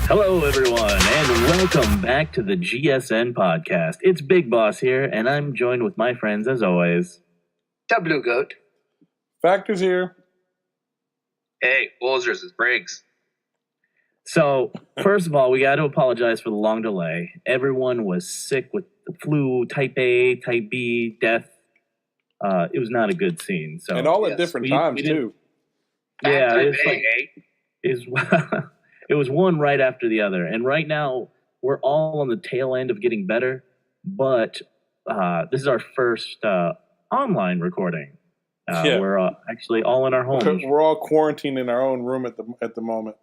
Hello, everyone, and welcome back to the GSN podcast. It's Big Boss here, and I'm joined with my friends as always. The Blue Goat. Factors here. Hey, Wolzers, it's Briggs. So, first of all, we got to apologize for the long delay. Everyone was sick with the flu, type A, type B, death. It was not a good scene. So, and all at different times, too. Yeah, Type it was one right after the other. And right now, we're all on the tail end of getting better. But this is our first online recording. We're actually all in our homes. We're all quarantined in our own room at the moment.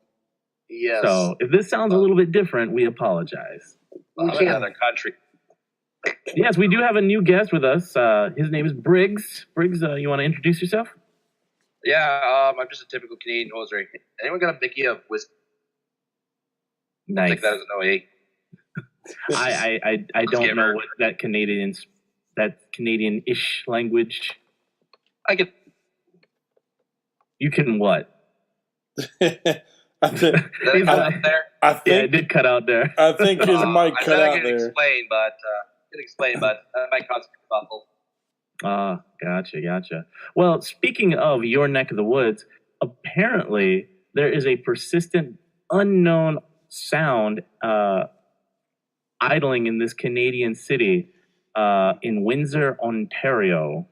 Yes. So if this sounds a little bit different, we apologize. I'm in another country. Yes, we do have a new guest with us. His name is Briggs. Briggs, you want to introduce yourself? Yeah, I'm just a typical Canadian hoser. Anyone got a Mickey of whiskey? Nice. I think that is an OA. I don't know what that Canadian-ish language. I get. You can what? I think it did cut out there. I think his mic cut out there. I can explain, but that might cause a kerfuffle. Gotcha. Well, speaking of your neck of the woods, apparently there is a persistent, unknown sound idling in this Canadian city in Windsor, Ontario.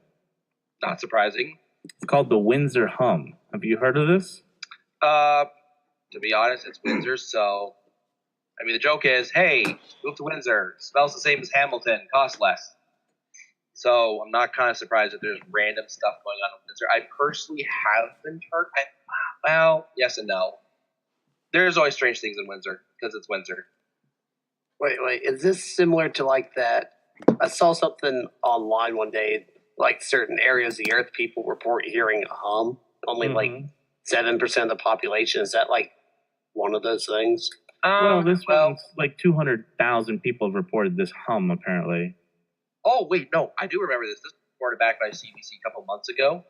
Not surprising. It's called the Windsor Hum. Have you heard of this? To be honest, it's Windsor, so I mean the joke is, hey, move to Windsor. Smells the same as Hamilton, costs less. So I'm not kind of surprised that there's random stuff going on in Windsor. I personally haven't heard. Well, yes and no. There's always strange things in Windsor because it's Windsor. Wait. Is this similar to like that? I saw something online one day, like certain areas of the earth, people report hearing a hum. Only like 7% of the population. Is that like one of those things? This one's like 200,000 people have reported this hum, apparently. Oh, wait, no, I do remember this. This was reported back by CBC a couple months ago.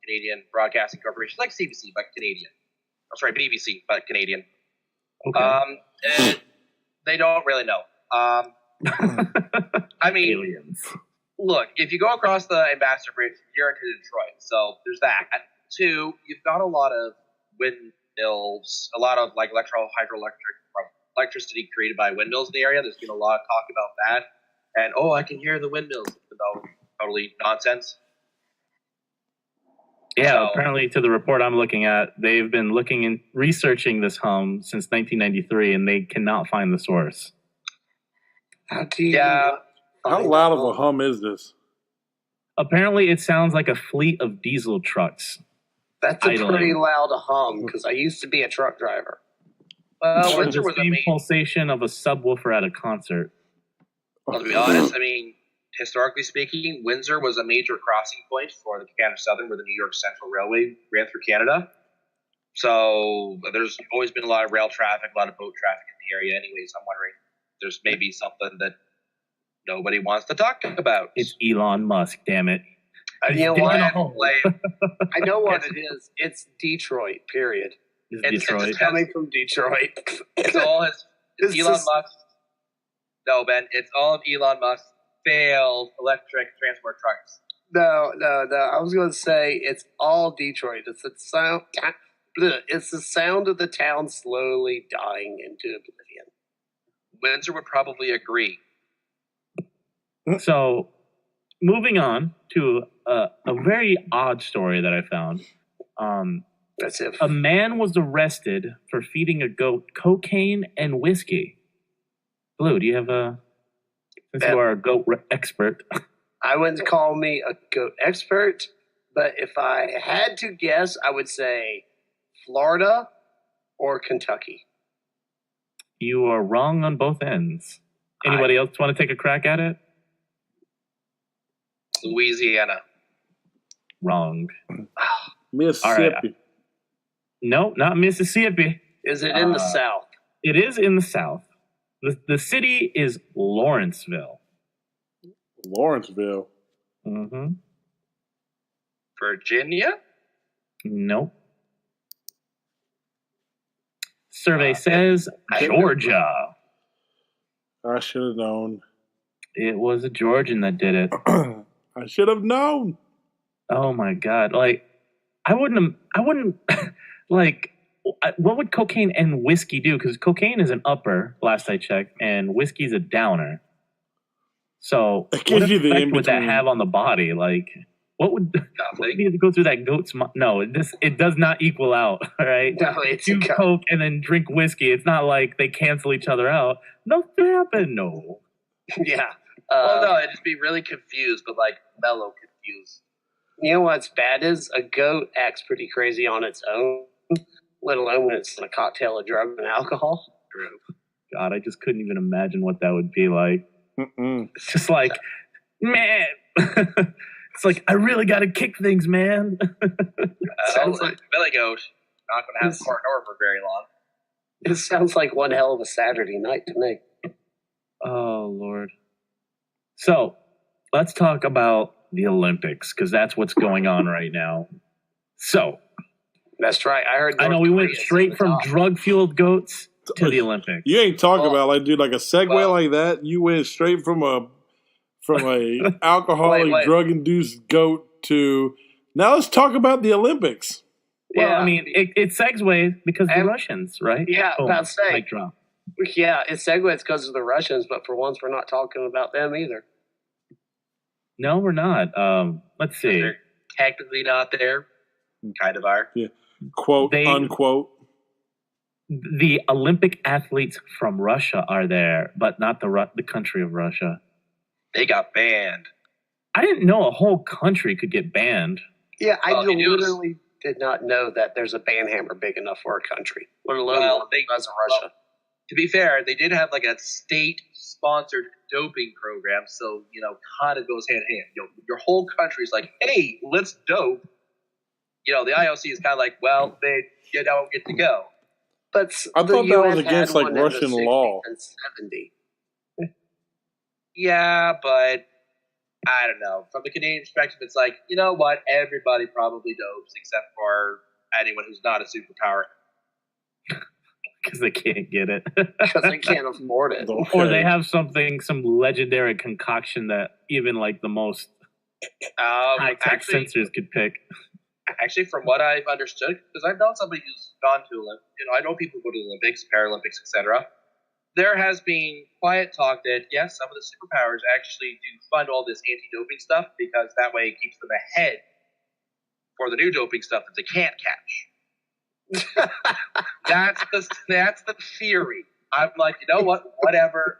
Canadian Broadcasting Corporation, like CBC, but Canadian. I'm sorry, BBC, but Canadian. Okay. And they don't really know. I mean, aliens. Look, if you go across the Ambassador Bridge, you're into Detroit, so there's that. And two, you've got a lot of windmills, a lot of like electricity created by windmills in the area. There's been a lot of talk about that. And, I can hear the windmills. Totally nonsense. Yeah, So, apparently to the report I'm looking at, they've been looking and researching this hum since 1993, and they cannot find the source. How do you? Yeah. How loud of a hum is this? Apparently, it sounds like a fleet of diesel trucks. That's a idling. pretty loud hum because I used to be a truck driver. Well, Or Windsor the was same pulsation of a subwoofer at a concert. Well, to be honest, I mean, historically speaking, Windsor was a major crossing point for the Canada Southern, where the New York Central Railway ran through Canada. So there's always been a lot of rail traffic, a lot of boat traffic in the area anyways. I'm wondering if there's maybe something that nobody wants to talk about. It's Elon Musk, damn it. You know what? Like, I know what it is. It's Detroit, period. It's Detroit. It's coming from Detroit. it's all his It's Elon just- Musk. No, Ben, it's all of Elon Musk's failed electric transport trucks. No. I was going to say it's all Detroit. It's the sound. It's the sound of the town slowly dying into oblivion. Windsor would probably agree. So, moving on to a very odd story that I found. That's it. A man was arrested for feeding a goat cocaine and whiskey. Blue, do you have since you are a goat expert? I wouldn't call me a goat expert, but if I had to guess, I would say Florida or Kentucky. You are wrong on both ends. Anybody else want to take a crack at it? Louisiana. Wrong. Mississippi. All right. No, not Mississippi. Is it in the South? It is in the South. The city is Lawrenceville. Lawrenceville. Mm-hmm. Virginia? Nope. Survey says Georgia. I should have known. It was a Georgian that did it. I should have known. Oh my God! Like, I wouldn't, like, what would cocaine and whiskey do? Because cocaine is an upper, last I checked, and whiskey's a downer. So, It gives what you the effect would that in-between. have on the body? Like, what would Nothing. need to go through that goat's? No, it does not equal out. All right, No, it's do coke and then drink whiskey. It's not like they cancel each other out. Nothing happened. No. Yeah. Well, no, it'd just be really confused, but like mellow confused. You know what's bad is a goat acts pretty crazy on its own, let alone when it's in a cocktail of drugs and alcohol. God, I just couldn't even imagine what that would be like. Mm-mm. It's just like, man. It's like, I really got to kick things, man. Sounds like- Billy Goat. Not going to have Court Door for very long. It sounds like one hell of a Saturday night to me. Oh, Lord. So, let's talk about the Olympics, because that's what's going on right now. So, That's right. I heard. I know we went straight from drug-fueled goats to the Olympics. You ain't talking about like dude like a segue like that. You went straight from a alcoholic Wait. drug-induced goat to now let's talk about the Olympics. Well, Yeah. I mean, it segues because the Russians, right? Yeah, Boom, about to say. mic drop. Yeah, it segues because of the Russians, but for once, we're not talking about them either. No, we're not. Let's see. They're technically not there. Kind of are. Quote unquote. The Olympic athletes from Russia are there, but not the country of Russia. They got banned. I didn't know a whole country could get banned. Yeah, I Well, it is- literally did not know that there's a banhammer big enough for a country, let alone Well, one the size of Russia. To be fair, they did have like a state-sponsored doping program, so kind of goes hand in hand. Your whole country's like, "Hey, let's dope." The IOC is kind of like, "Well, you don't get to go." But I the thought that was US had against, like, one in the Russian 60s law. and 70. Yeah, but I don't know. From the Canadian perspective, it's like, you know what? Everybody probably dopes except for anyone who's not a superpower. Because they can't get it. Because they can't afford it. Or they have some legendary concoction that even like the most high-tech sensors could pick. Actually, from what I've understood, because I've known somebody who's gone to I know people who go to the Olympics, Paralympics, etc. There has been quiet talk that yes, some of the superpowers actually do fund all this anti-doping stuff because that way it keeps them ahead for the new doping stuff that they can't catch. That's the theory. I'm like, you know what? Whatever.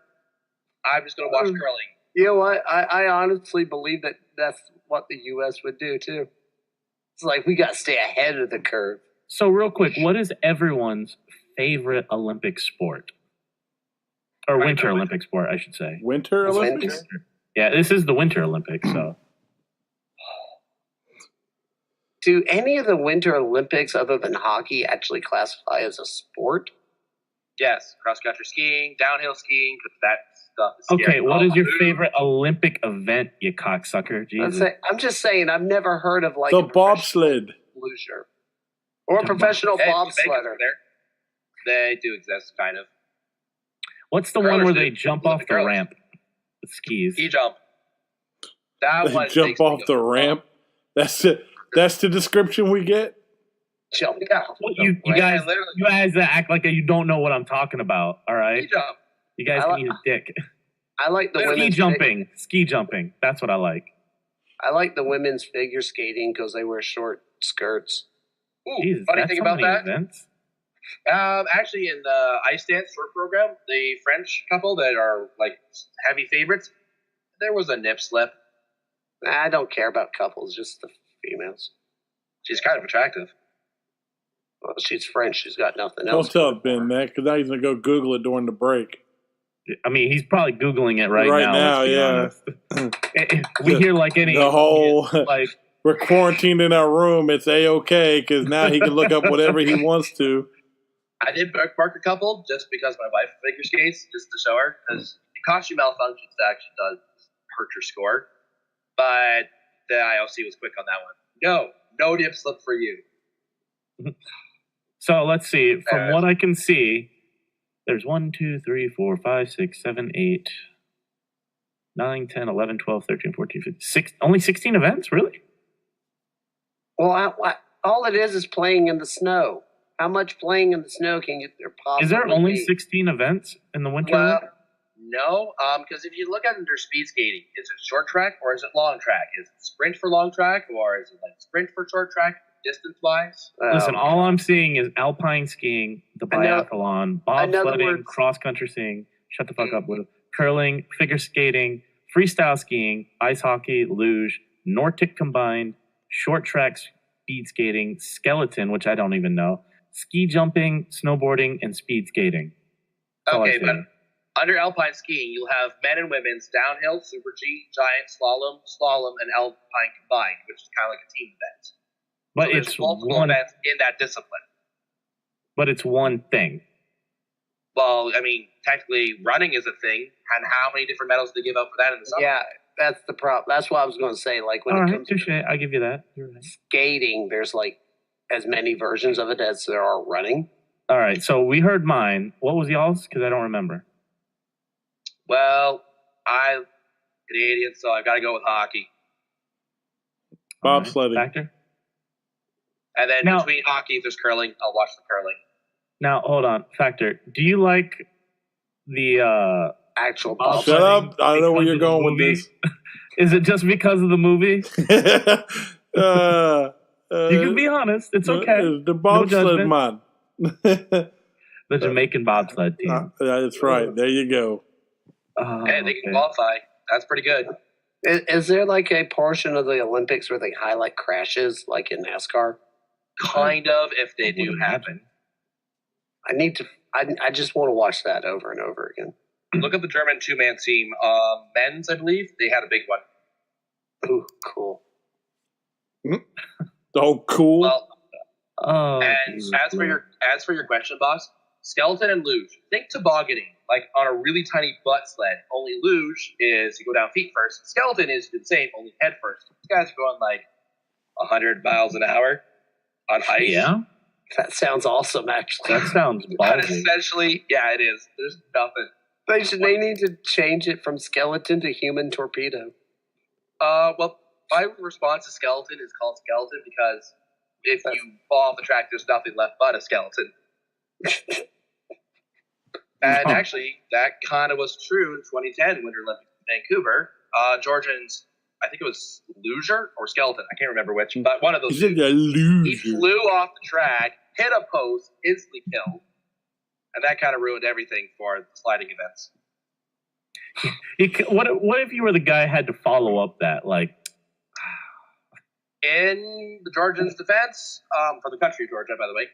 I'm just gonna watch curling. You know what? I honestly believe that that's what the U.S. would do, too. It's like, we got to stay ahead of the curve. So real quick, what is everyone's favorite Olympic sport? Or Winter Olympic sport, I should say. Winter Olympics? Winter? Yeah, this is the Winter Olympics, so. Do any of the Winter Olympics, other than hockey, actually classify as a sport? Yes, cross-country skiing, downhill skiing, because that stuff is Okay, scary. what is your favorite Olympic event, you cocksucker? Jesus. I'm just saying, I've never heard of like The a professional bobsled. luger or a professional Hey, bobsledder. They do exist, kind of. What's the one where they jump off the ramp with skis? Ski jump. That They one jump takes me off the a- ramp. That's it. That's the description we get. Jump. Yeah. You guys that act like you don't know what I'm talking about, all right? Ski jump. You guys can eat a dick. I like the Ski women's jumping. Ski jumping. That's what I like. I like the women's figure skating because they wear short skirts. Ooh, Jesus, funny that's thing so about many that. events. Actually, in the ice dance short program, the French couple that are like heavy favorites, there was a nip slip. I don't care about couples, just the females. She's kind of attractive. Well, she's French. She's got nothing Don't else. tell Ben that because now he's going to go Google it during the break. I mean, he's probably Googling it right Right now, now. We hear like any The whole like we're quarantined in our room. It's A-OK because now he can look up whatever he wants to. I did bookmark a couple just because my wife figure skates, just to show her, because it costs you malfunctions that actually does hurt your score. But the IOC was quick on that one. No nip slip for you. So let's see. From what I can see, there's 1, 2, 3, 4, 5, 6, 7, 8, 9, 10, 11, 12, 13, 14, 15, only 16 events? Really? Well, all it is playing in the snow. How much playing in the snow can there possibly Is there only be? 16 events in the Winter Well, Olympics? no, because if you look at under speed skating, is it short track or is it long track? Is it sprint for long track or is it like sprint for short track, distance wise? Listen, all I'm seeing is alpine skiing, the biathlon, bobsledding, cross-country skiing, shut the fuck up, Lou, curling, figure skating, freestyle skiing, ice hockey, luge, Nordic combined, short track speed skating, skeleton, which I don't even know, ski jumping, snowboarding, and speed skating. Okay, but under alpine skiing, you'll have men and women's downhill, super G, giant slalom, and alpine combined, which is kind of like a team event. But so it's multiple events in that discipline. But it's one thing. Well, I mean, technically, running is a thing, and how many different medals do they give out for that in the summer? Yeah, that's the problem. That's what I was going to say. Like when All it right, comes touche. to I give you that. You're right. skating, there's like as many versions of it as there are running. All right, so we heard mine. What was y'all's? Because I don't remember. Well, I'm Canadian, so I've got to go with hockey. Bobsledding. Factor? And then between hockey, if there's curling, I'll watch the curling. Now, hold on. Factor, do you like the actual bobsledding? Shut up. I don't know where you're going with this. Is it just because of the movie? You can be honest. It's okay. The bobsled man. The Jamaican bobsled team. That's right. There you go. Hey, they can qualify. That's pretty good. Is there like a portion of the Olympics where they highlight crashes like in NASCAR? Kind of, if they do happen. I just want to watch that over and over again. Look at the German two-man team. Men's, I believe, they had a big one. Ooh, cool. Oh, cool. Well, and as for your question, boss, skeleton and luge. Think tobogganing, like on a really tiny butt sled. Only luge is you go down feet first. Skeleton is the same, only head first. These guys are going like 100 miles an hour on ice. Yeah, that sounds awesome. Actually, that sounds but essentially, yeah, it is. There's nothing. They need to change it from skeleton to human torpedo. Well, my response to skeleton is called skeleton because if you fall off the track, there's nothing left but a skeleton. And actually, that kind of was true in 2010 Winter Olympics in Vancouver. Georgian's, I think it was luger or skeleton. I can't remember which, but one of those. He flew off the track, hit a post, instantly killed. And that kind of ruined everything for the sliding events. What if you were the guy who had to follow up that? Like, in the Georgians' defense, for the country of Georgia, by the way,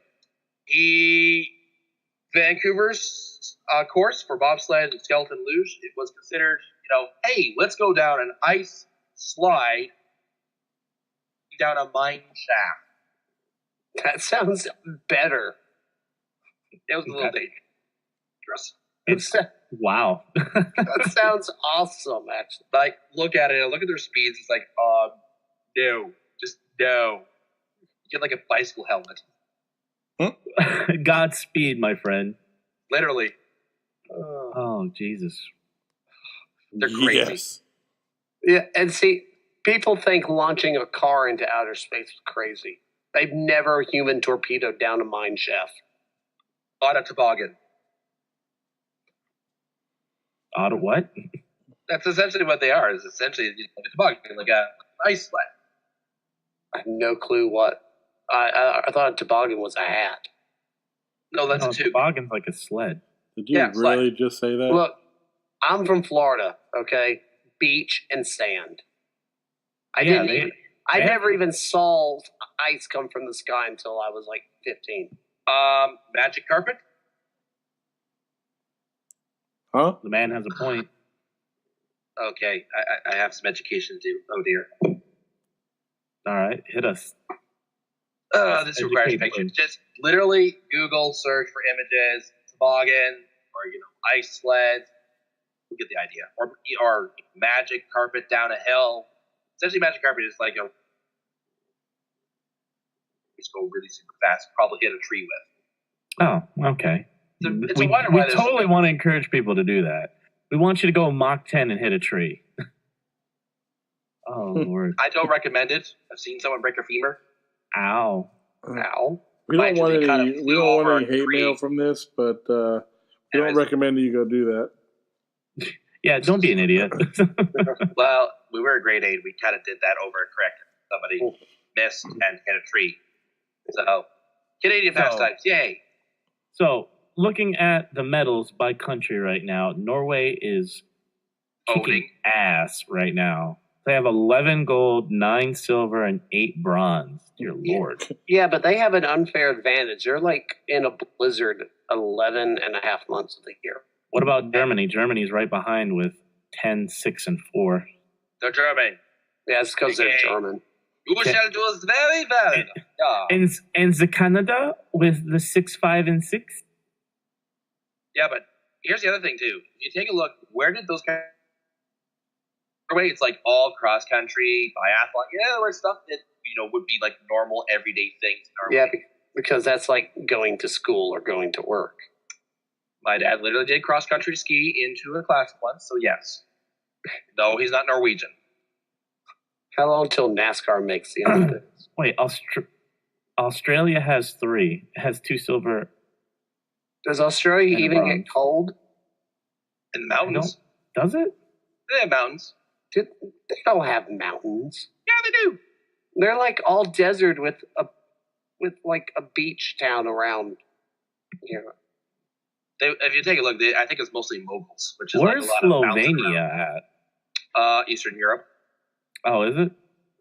Vancouver's course for bobsled and skeleton luge, it was considered, hey, let's go down an ice slide down a mine shaft. That sounds better. It was a little dangerous. Wow. That sounds awesome, actually. Like, look at it. Look at their speeds. It's like, no. Just no. You get like a bicycle helmet. Godspeed, my friend. Literally. Oh, Jesus. They're crazy. Yes. Yeah, and see, people think launching a car into outer space is crazy. They've never human torpedoed down a mine shaft. On a toboggan. On a what? That's essentially what they are. Is essentially like a toboggan, like a ice sled. I have no clue what. I thought a toboggan was a hat. No, that's a tube. Toboggan's like a sled. Did you really just say that? Look, I'm from Florida, okay? Beach and sand. I never even saw ice come from the sky until I was like 15. Magic carpet? Huh? The man has a point. Okay, I have some education to do. Oh, dear. All right, hit us. This requires pictures. Just literally Google search for images, toboggan, or ice sled. You get the idea. Or magic carpet down a hill. Essentially, magic carpet is like just go really super fast. Probably hit a tree with. okay. It's we a wonder we why there's totally want to encourage people to do that. We want you to go Mach 10 and hit a tree. Oh, Lord. I don't recommend it. I've seen someone break a femur. Ow. Ow. We don't Mind you, want they kind any. of We flew don't want over any a hate tree. mail from this, but we don't Anyways. recommend that you go do that. Yeah, don't be an idiot. Well, we were a grade 8. We kind of did that over a creek. Somebody missed and hit a tree. So, Canadian pastimes, yay. So, looking at the medals by country right now, Norway is kicking Owning. ass right now. They have 11 gold, 9 silver, and 8 bronze. Dear Lord. Yeah, but they have an unfair advantage. They're like in a blizzard 11 and a half months of the year. What about Germany? Germany's right behind with 10, 6, and 4. They're German. Yeah, it's because they're Okay. German. You shall do us very well. Yeah. And the Canada with the 6, 5, and 6? Yeah, but here's the other thing, too. If you take a look, where did those guys... Norway, it's like all cross-country, biathlon. Yeah, there was stuff that, would be like normal, everyday things in Norway. Yeah, because that's like going to school or going to work. My dad literally did cross-country ski into a classic once, so yes. No, he's not Norwegian. How long till NASCAR makes the Olympics? Wait, Australia has 3. It has 2 silver. Does Australia And even bronze. get cold? In the mountains. Does it? They have mountains. They don't have mountains. Yeah, they do. They're like all desert with like a beach town around. If you take a look, I think it's mostly moguls, which is Where's like a lot of mountain Slovenia around. at? Eastern Europe. Oh, is it?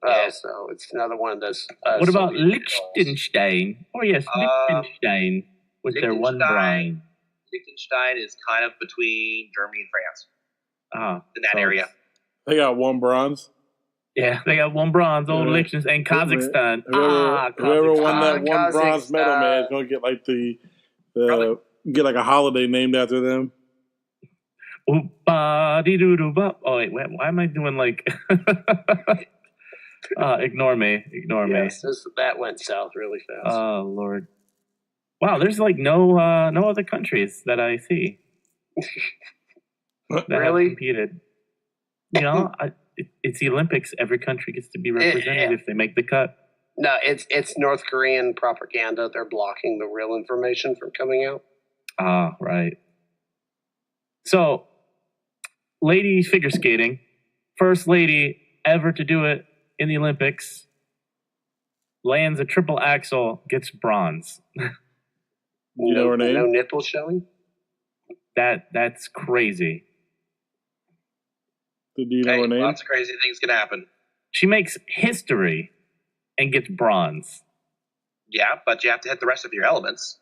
Oh, so it's another one of those. What about Soviet Liechtenstein? Oh, yes, Liechtenstein with their 1 bronze. Liechtenstein is kind of between Germany and France, Ah, in that so area. They got 1 bronze. Yeah, they got 1 bronze. Old Yeah. Liechtenstein and Kazakhstan. Whoever won that 1 bronze medal, man, Kazakhstan. is gonna get like Probably. get like a holiday named after them. Oop-ba-dee-doo-doo-bop. Oh wait, why am I doing like? Ignore me. Yes, that went south really fast. Oh Lord! Wow, there's like no other countries that I see that Really? have competed. It's the Olympics. Every country gets to be represented if they make the cut. No, it's North Korean propaganda. They're blocking the real information from coming out. Ah, right. So, lady figure skating, first lady ever to do it in the Olympics, lands a triple axel, gets bronze. You know her name? No nipples showing? That's crazy. Do you know her name? Lots of crazy things can happen. She makes history and gets bronze. Yeah, but you have to hit the rest of your elements.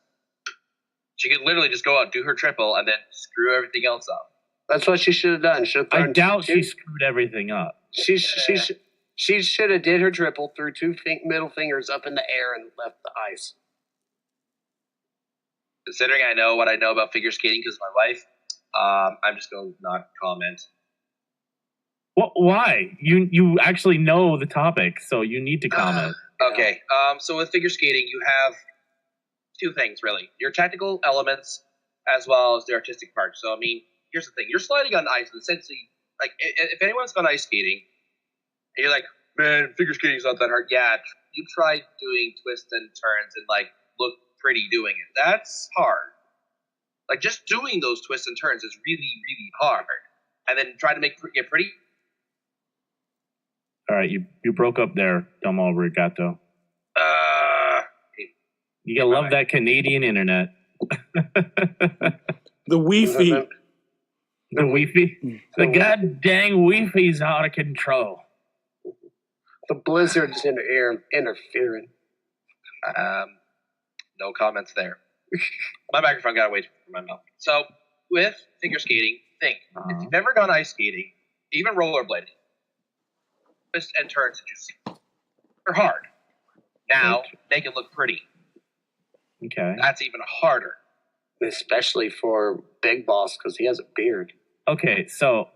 She could literally just go out, do her triple, and then screw everything else up. That's what she should have done. I doubt she screwed everything up. She should have did her triple, threw 2 middle fingers up in the air, and left the ice. Considering I know what I know about figure skating because of my wife, I'm just going to not comment. What? Why? You actually know the topic, so you need to comment. Okay, so with figure skating, you have 2 things, really. Your technical elements as well as the artistic part. So, I mean, here's the thing. You're sliding on ice, and essentially, like, if anyone's gone ice skating, and you're like, man, figure skating's not that hard. Yeah, you try doing twists and turns and, like, look pretty doing it. That's hard. Like, just doing those twists and turns is really, really hard. And then try to make it pretty. All right, you broke up there, Domo Rigato. You gotta love that Canadian internet. The Wi-Fi. The Wi-Fi? The god dang Wi-Fi's out of control. The blizzard's interfering. No comments there. My microphone got away from my mouth. So, with figure skating, think. If you've ever gone ice skating, even rollerblading, twists and turns that you see, they're hard. Now, make it look pretty. Okay. That's even harder. Especially for Big Boss, because he has a beard. Okay, so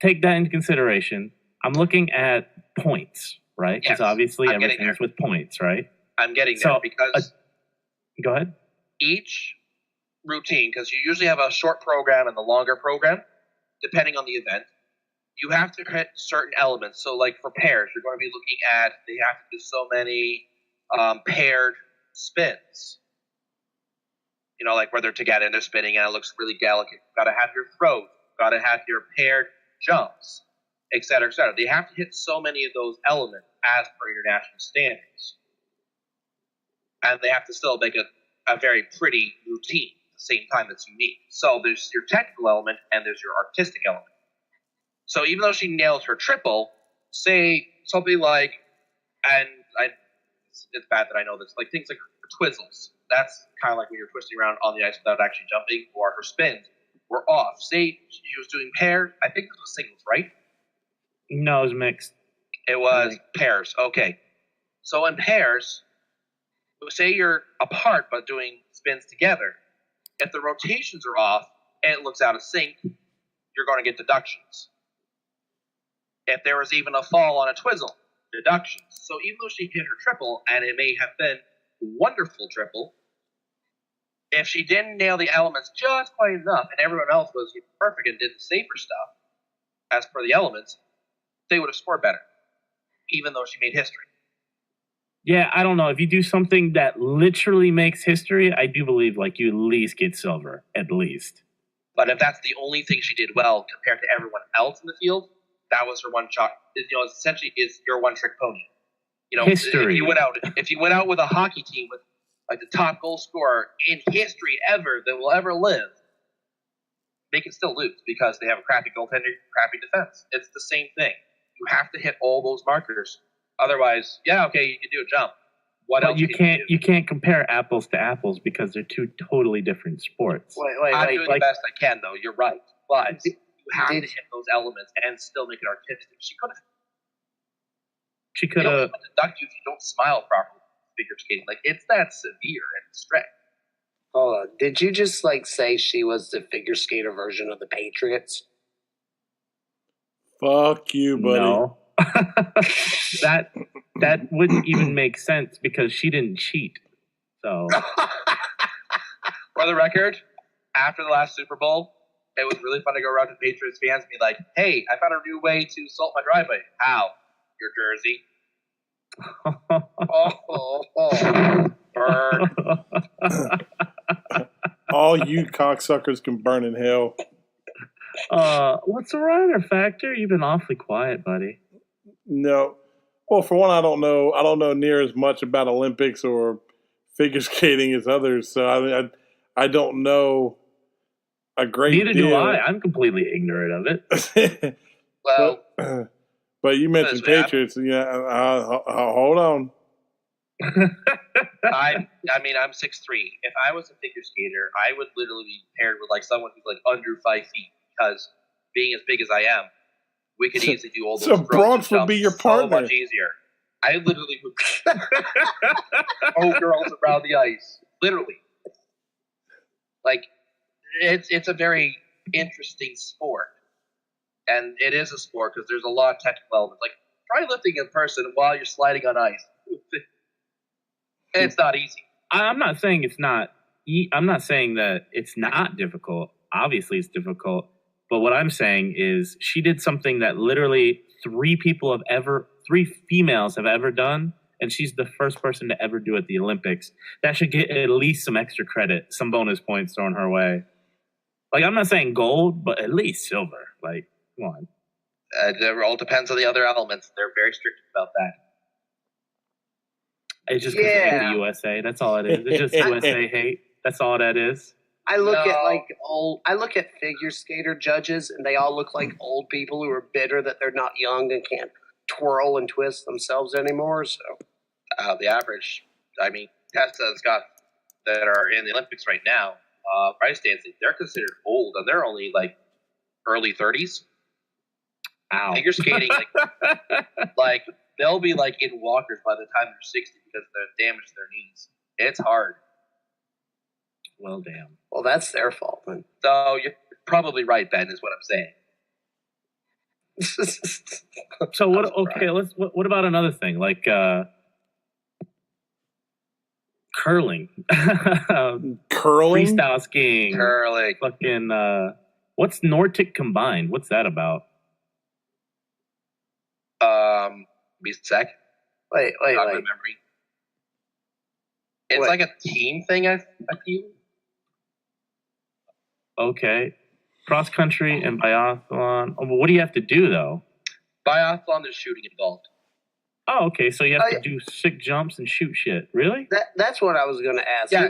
take that into consideration. I'm looking at points, right? Because Yes, obviously I'm getting everything's there. with points, right? I'm getting So, there because Go ahead. each routine, because you usually have a short program and the longer program, depending on the event. You have to hit certain elements. So, like for pairs, you're going to be looking at they have to do so many paired spins. You know, like where they're together and they're spinning and it looks really delicate. You've got to have your throws. You've got to have your paired jumps, et cetera, et cetera. They have to hit so many of those elements as per your national standards. And they have to still make a very pretty routine at the same time that's unique. So there's your technical element and there's your artistic element. So even though she nailed her triple, say something like, it's bad that I know this, like things like her twizzles. That's kind of like when you're twisting around on the ice without actually jumping, or her spins were off. Say she was doing pairs. I think it was singles, right? No, it was mixed. It was pairs. Okay. So in pairs, say you're apart but doing spins together. If the rotations are off and it looks out of sync, you're going to get deductions. If there was even a fall on a twizzle, deductions. So even though she hit her triple, and it may have been wonderful triple, if she didn't nail the elements just quite enough and everyone else was perfect and did the safer stuff as per the elements, they would have scored better, even though she made history. Yeah, I don't know. If you do something that literally makes history, I do believe like you at least get silver, at least. But if that's the only thing she did well compared to everyone else in the field, that was her one shot. You know, essentially, is your one trick pony. You know, history. If you went out with a hockey team with like the top goal scorer in history ever that will ever live, they can still lose because they have a crappy goaltender, crappy defense. It's the same thing. You have to hit all those markers. Otherwise, yeah, okay, you can do a jump. What else? You can't compare apples to apples because they're two totally different sports. I'm doing the best I can, though. You're right, but you have to hit those elements and still make it artistic. She could have. They don't even deduct you if you don't smile properly. Figure skating, like it's that severe and strict. Hold on. Did you just say she was the figure skater version of the Patriots? Fuck you, buddy. No. that wouldn't even make sense because she didn't cheat. So for the record, after the last Super Bowl, it was really fun to go around to Patriots fans and be like, hey, I found a new way to salt my driveway. How? Your jersey. Burn. All you cocksuckers can burn in hell. What's the Ryder factor? You've been awfully quiet, buddy. No. Well, for one, I don't know near as much about Olympics or figure skating as others, so I don't know a great deal. Neither do I. I'm completely ignorant of it. Well, but you mentioned Patriots. Yeah, hold on. I'm 6'3". If I was a figure skater, I would literally be paired with someone who's under 5 feet, because being as big as I am, we could easily do all those. So Bronx would be your partner. So much easier. I literally would throw girls around the ice. Literally. It's a very interesting sport. And it is a sport because there's a lot of technical elements. Try lifting in person while you're sliding on ice. It's not easy. I'm not saying it's not. I'm not saying that it's not difficult. Obviously, it's difficult. But what I'm saying is she did something that literally three females have ever done, and she's the first person to ever do it at the Olympics. That should get at least some extra credit, some bonus points thrown her way. I'm not saying gold, but at least silver. Come on. It all depends on the other elements. They're very strict about that. It's just because they hate the USA. That's all it is. It's just USA hate. That's all that is. I look at figure skater judges, and they all look like old people who are bitter that they're not young and can't twirl and twist themselves anymore. So, the average, Tesla's got that are in the Olympics right now. Price dancing, they're considered old, and they're only early 30s. Ow. Figure skating, they'll be in walkers by the time they're 60 because they're damaged their knees. It's hard. Well, damn. Well, that's their fault then. So you're probably right, Ben, is what I'm saying. So what? Okay, what about another thing curling? Curling? Freestyle skiing. Curling. Fucking, what's Nordic combined? What's that about? Be a sec. Wait. Not remembering. It's like a team thing, I feel. Okay. Cross country and biathlon. Oh, what do you have to do, though? Biathlon, there's shooting involved. Oh, okay. So you have to do sick jumps and shoot shit. Really? That's what I was going to ask. Yeah,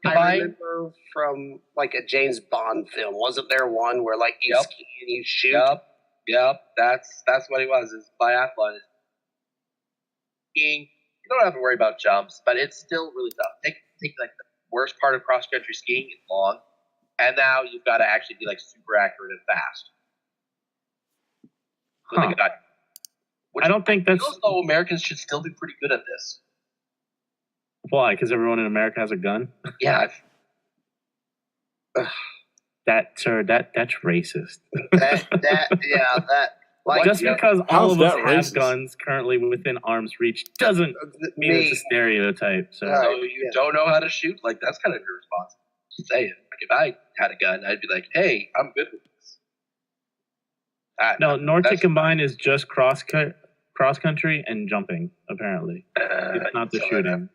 I remember from like a James Bond film. Wasn't there one where like you ski and you shoot? Yep. That's what it was. Is biathlon. Skiing. You don't have to worry about jumps, but it's still really tough. Take like the worst part of cross country skiing. It's long, and now you've got to actually be like super accurate and fast. With a gun. I don't think that's. Feels though Americans should still be pretty good at this. Why? Because everyone in America has a gun. Yeah. That's racist. Like, just because all of us have racist? guns currently within arm's reach doesn't mean it's a stereotype. So you don't know how to shoot? Like, that's kind of irresponsible. Just saying. Like, if I had a gun, I'd be like, hey, I'm good with this. No, Nordic combined is just cross country and jumping, apparently. It's not the shooting.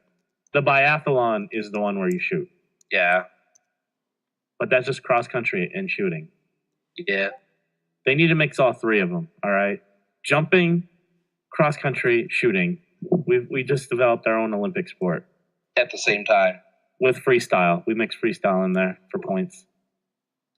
The biathlon is the one where you shoot. Yeah. But that's just cross country and shooting. Yeah. They need to mix all three of them, all right? Jumping, cross country, shooting. We just developed our own Olympic sport. At the same time. With freestyle. We mix freestyle in there for points.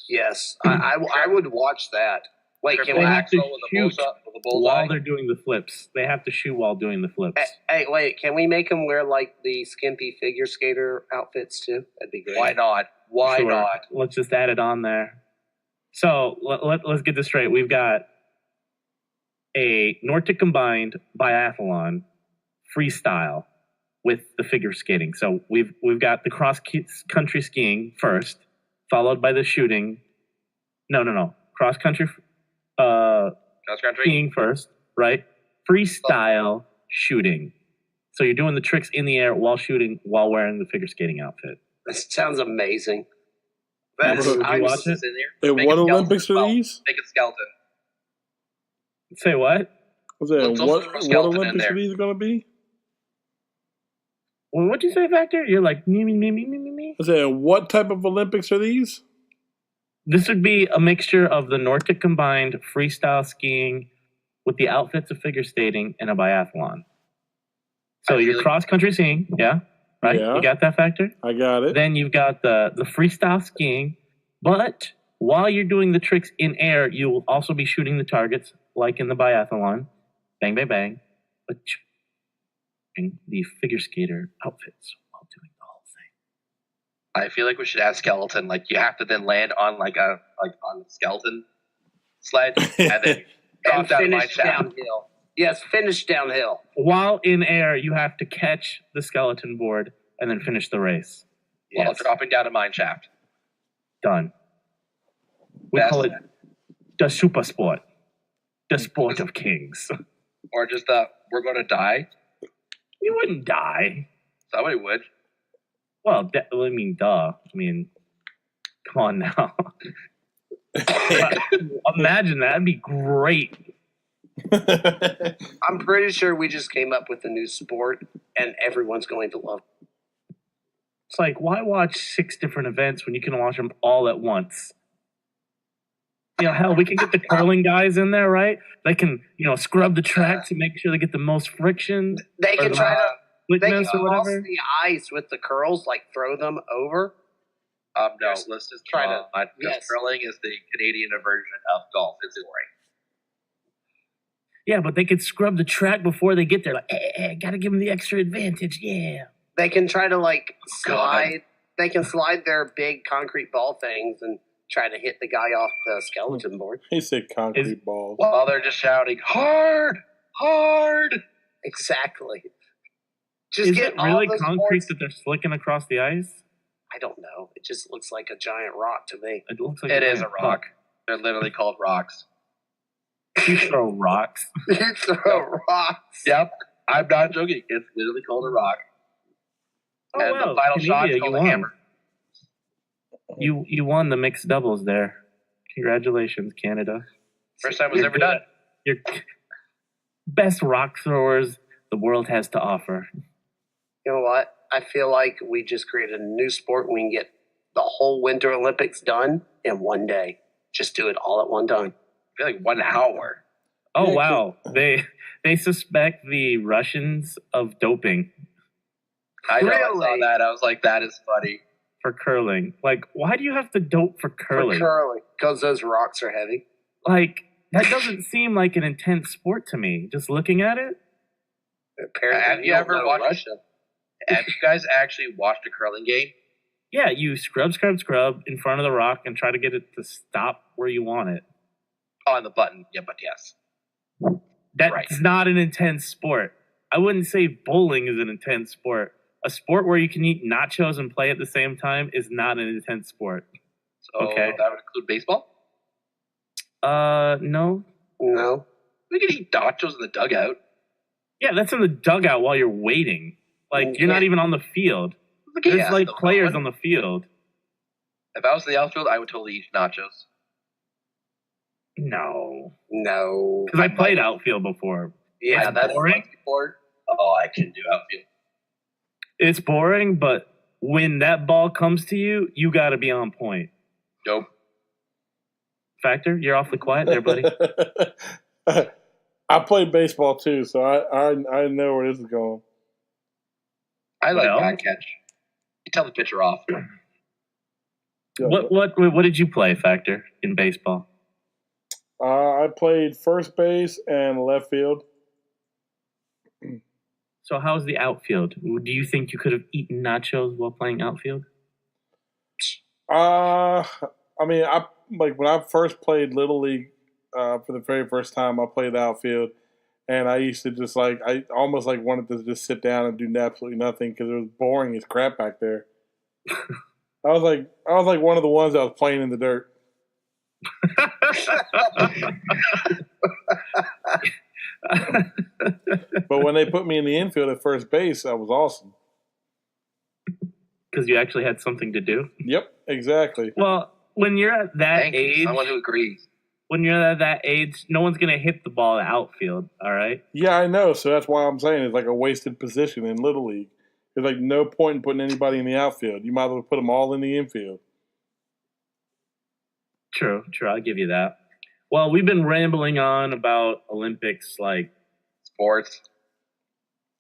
Yes. I would watch that. Wait, can we have to shoot while they're doing the flips? They have to shoot while doing the flips. Hey, wait, can we make them wear like the skimpy figure skater outfits too? That'd be great. Why not? Why not? Let's just add it on there. So let's get this straight. We've got a Nordic combined biathlon freestyle with the figure skating. So we've got the cross country skiing first, followed by the shooting. No. Cross country skiing first, right? Freestyle shooting. So you're doing the tricks in the air while shooting, while wearing the figure skating outfit. That sounds amazing. Would you watch it? And what Olympics are these? Make a skeleton. Say what? What Olympics are these going to be? Well, what'd you say, Factor? You're like, me. I said, what type of Olympics are these? This would be a mixture of the Nordic combined freestyle skiing with the outfits of figure skating and a biathlon. So you're cross-country skiing, yeah? Right? Yeah. You got that, Factor? I got it. Then you've got the freestyle skiing, but while you're doing the tricks in air, you will also be shooting the targets, like in the biathlon. Bang, bang, bang. But the figure skater outfits while doing the whole thing. I feel like we should add skeleton. Like, you have to then land on on a skeleton sled and then drop down mine shaft. Downhill. Yes, finish downhill. While in air, you have to catch the skeleton board and then finish the race. While dropping down a mine shaft. Done. We call it the super sport. The sport of kings. Or just we're going to die. You wouldn't die. Somebody would. Well, I mean, duh. I mean, come on now. Imagine that. That'd be great. I'm pretty sure we just came up with a new sport and everyone's going to love it. It's like, why watch 6 different events when you can watch them all at once? You know, hell, we can get the curling guys in there, right? They can, scrub the track to make sure they get the most friction. They can try to slickness or cross whatever. the ice with the curls, like throw them over. No, let's just try to. Because curling is the Canadian version of golf. It's boring. Yeah, but they could scrub the track before they get there. Like, gotta give them the extra advantage. Yeah. They can try to slide. They can slide their big concrete ball things and try to hit the guy off the skeleton board. He said concrete balls. While they're just shouting, hard, hard. Exactly. Is it really concrete that they're slicking across the ice? I don't know. It just looks like a giant rock to me. It looks like it is a rock. They're literally called rocks. You throw rocks. You throw rocks. Yep. I'm not joking. It's literally called a rock. Oh, and wow. the final shot is you called a won. hammer. You won the mixed doubles there. Congratulations, Canada. First time it was ever done. You're best rock throwers the world has to offer. You know what? I feel like we just created a new sport. We can get the whole Winter Olympics done in one day. Just do it all at one time. I feel like 1 hour. Oh wow, they suspect the Russians of doping I know. Really? I saw that. I was like, that is funny. for curling. Like, why do you have to dope for curling? For curling. Because those rocks are heavy. Like, that doesn't seem like an intense sport to me. Just looking at it. Apparently, Have you ever don't know watched? Russia. Have you guys actually watched a curling game? Yeah, you scrub in front of the rock and try to get it to stop where you want it. On the button. Yeah, but yes. That's Right. not an intense sport. I wouldn't say bowling is an intense sport. A sport where you can eat nachos and play at the same time is not an intense sport. So Okay. that would include baseball? No. No. We could eat nachos in the dugout. Yeah, that's in the dugout while you're waiting. Like, you're not Yeah. even on the field. Okay, There's yeah, like still players going. on the field. If I was in the outfield, I would totally eat nachos. No. No. Because I played outfield before. Yeah, That's that's boring. Before, oh, I can do outfield. It's boring, but when that ball comes to you, you got to be on point. Nope. Factor, you're awfully quiet there, buddy. I played baseball too, so I know where this is going. I like Well. back catch. You tell the pitcher off. What did you play, Factor, in baseball? I played first base and left field. So how's the outfield? Do you think you could have eaten nachos while playing outfield? I mean, when I first played Little League for the very first time, I played outfield, and I used to just I almost wanted to just sit down and do absolutely nothing because it was boring as crap back there. I was like one of the ones that was playing in the dirt. But when they put me in the infield at first base, that was awesome. Because you actually had something to do? Yep, exactly. Well, when you're at that Thank you. age, Someone who agrees. when you're at that age, no one's going to hit the ball at outfield, all right? Yeah, I know. So that's why I'm saying it's like a wasted position in Little League. There's like no point in putting anybody in the outfield. You might as well put them all in the infield. True, I'll give you that. Well, we've been rambling on about Olympics, Sports.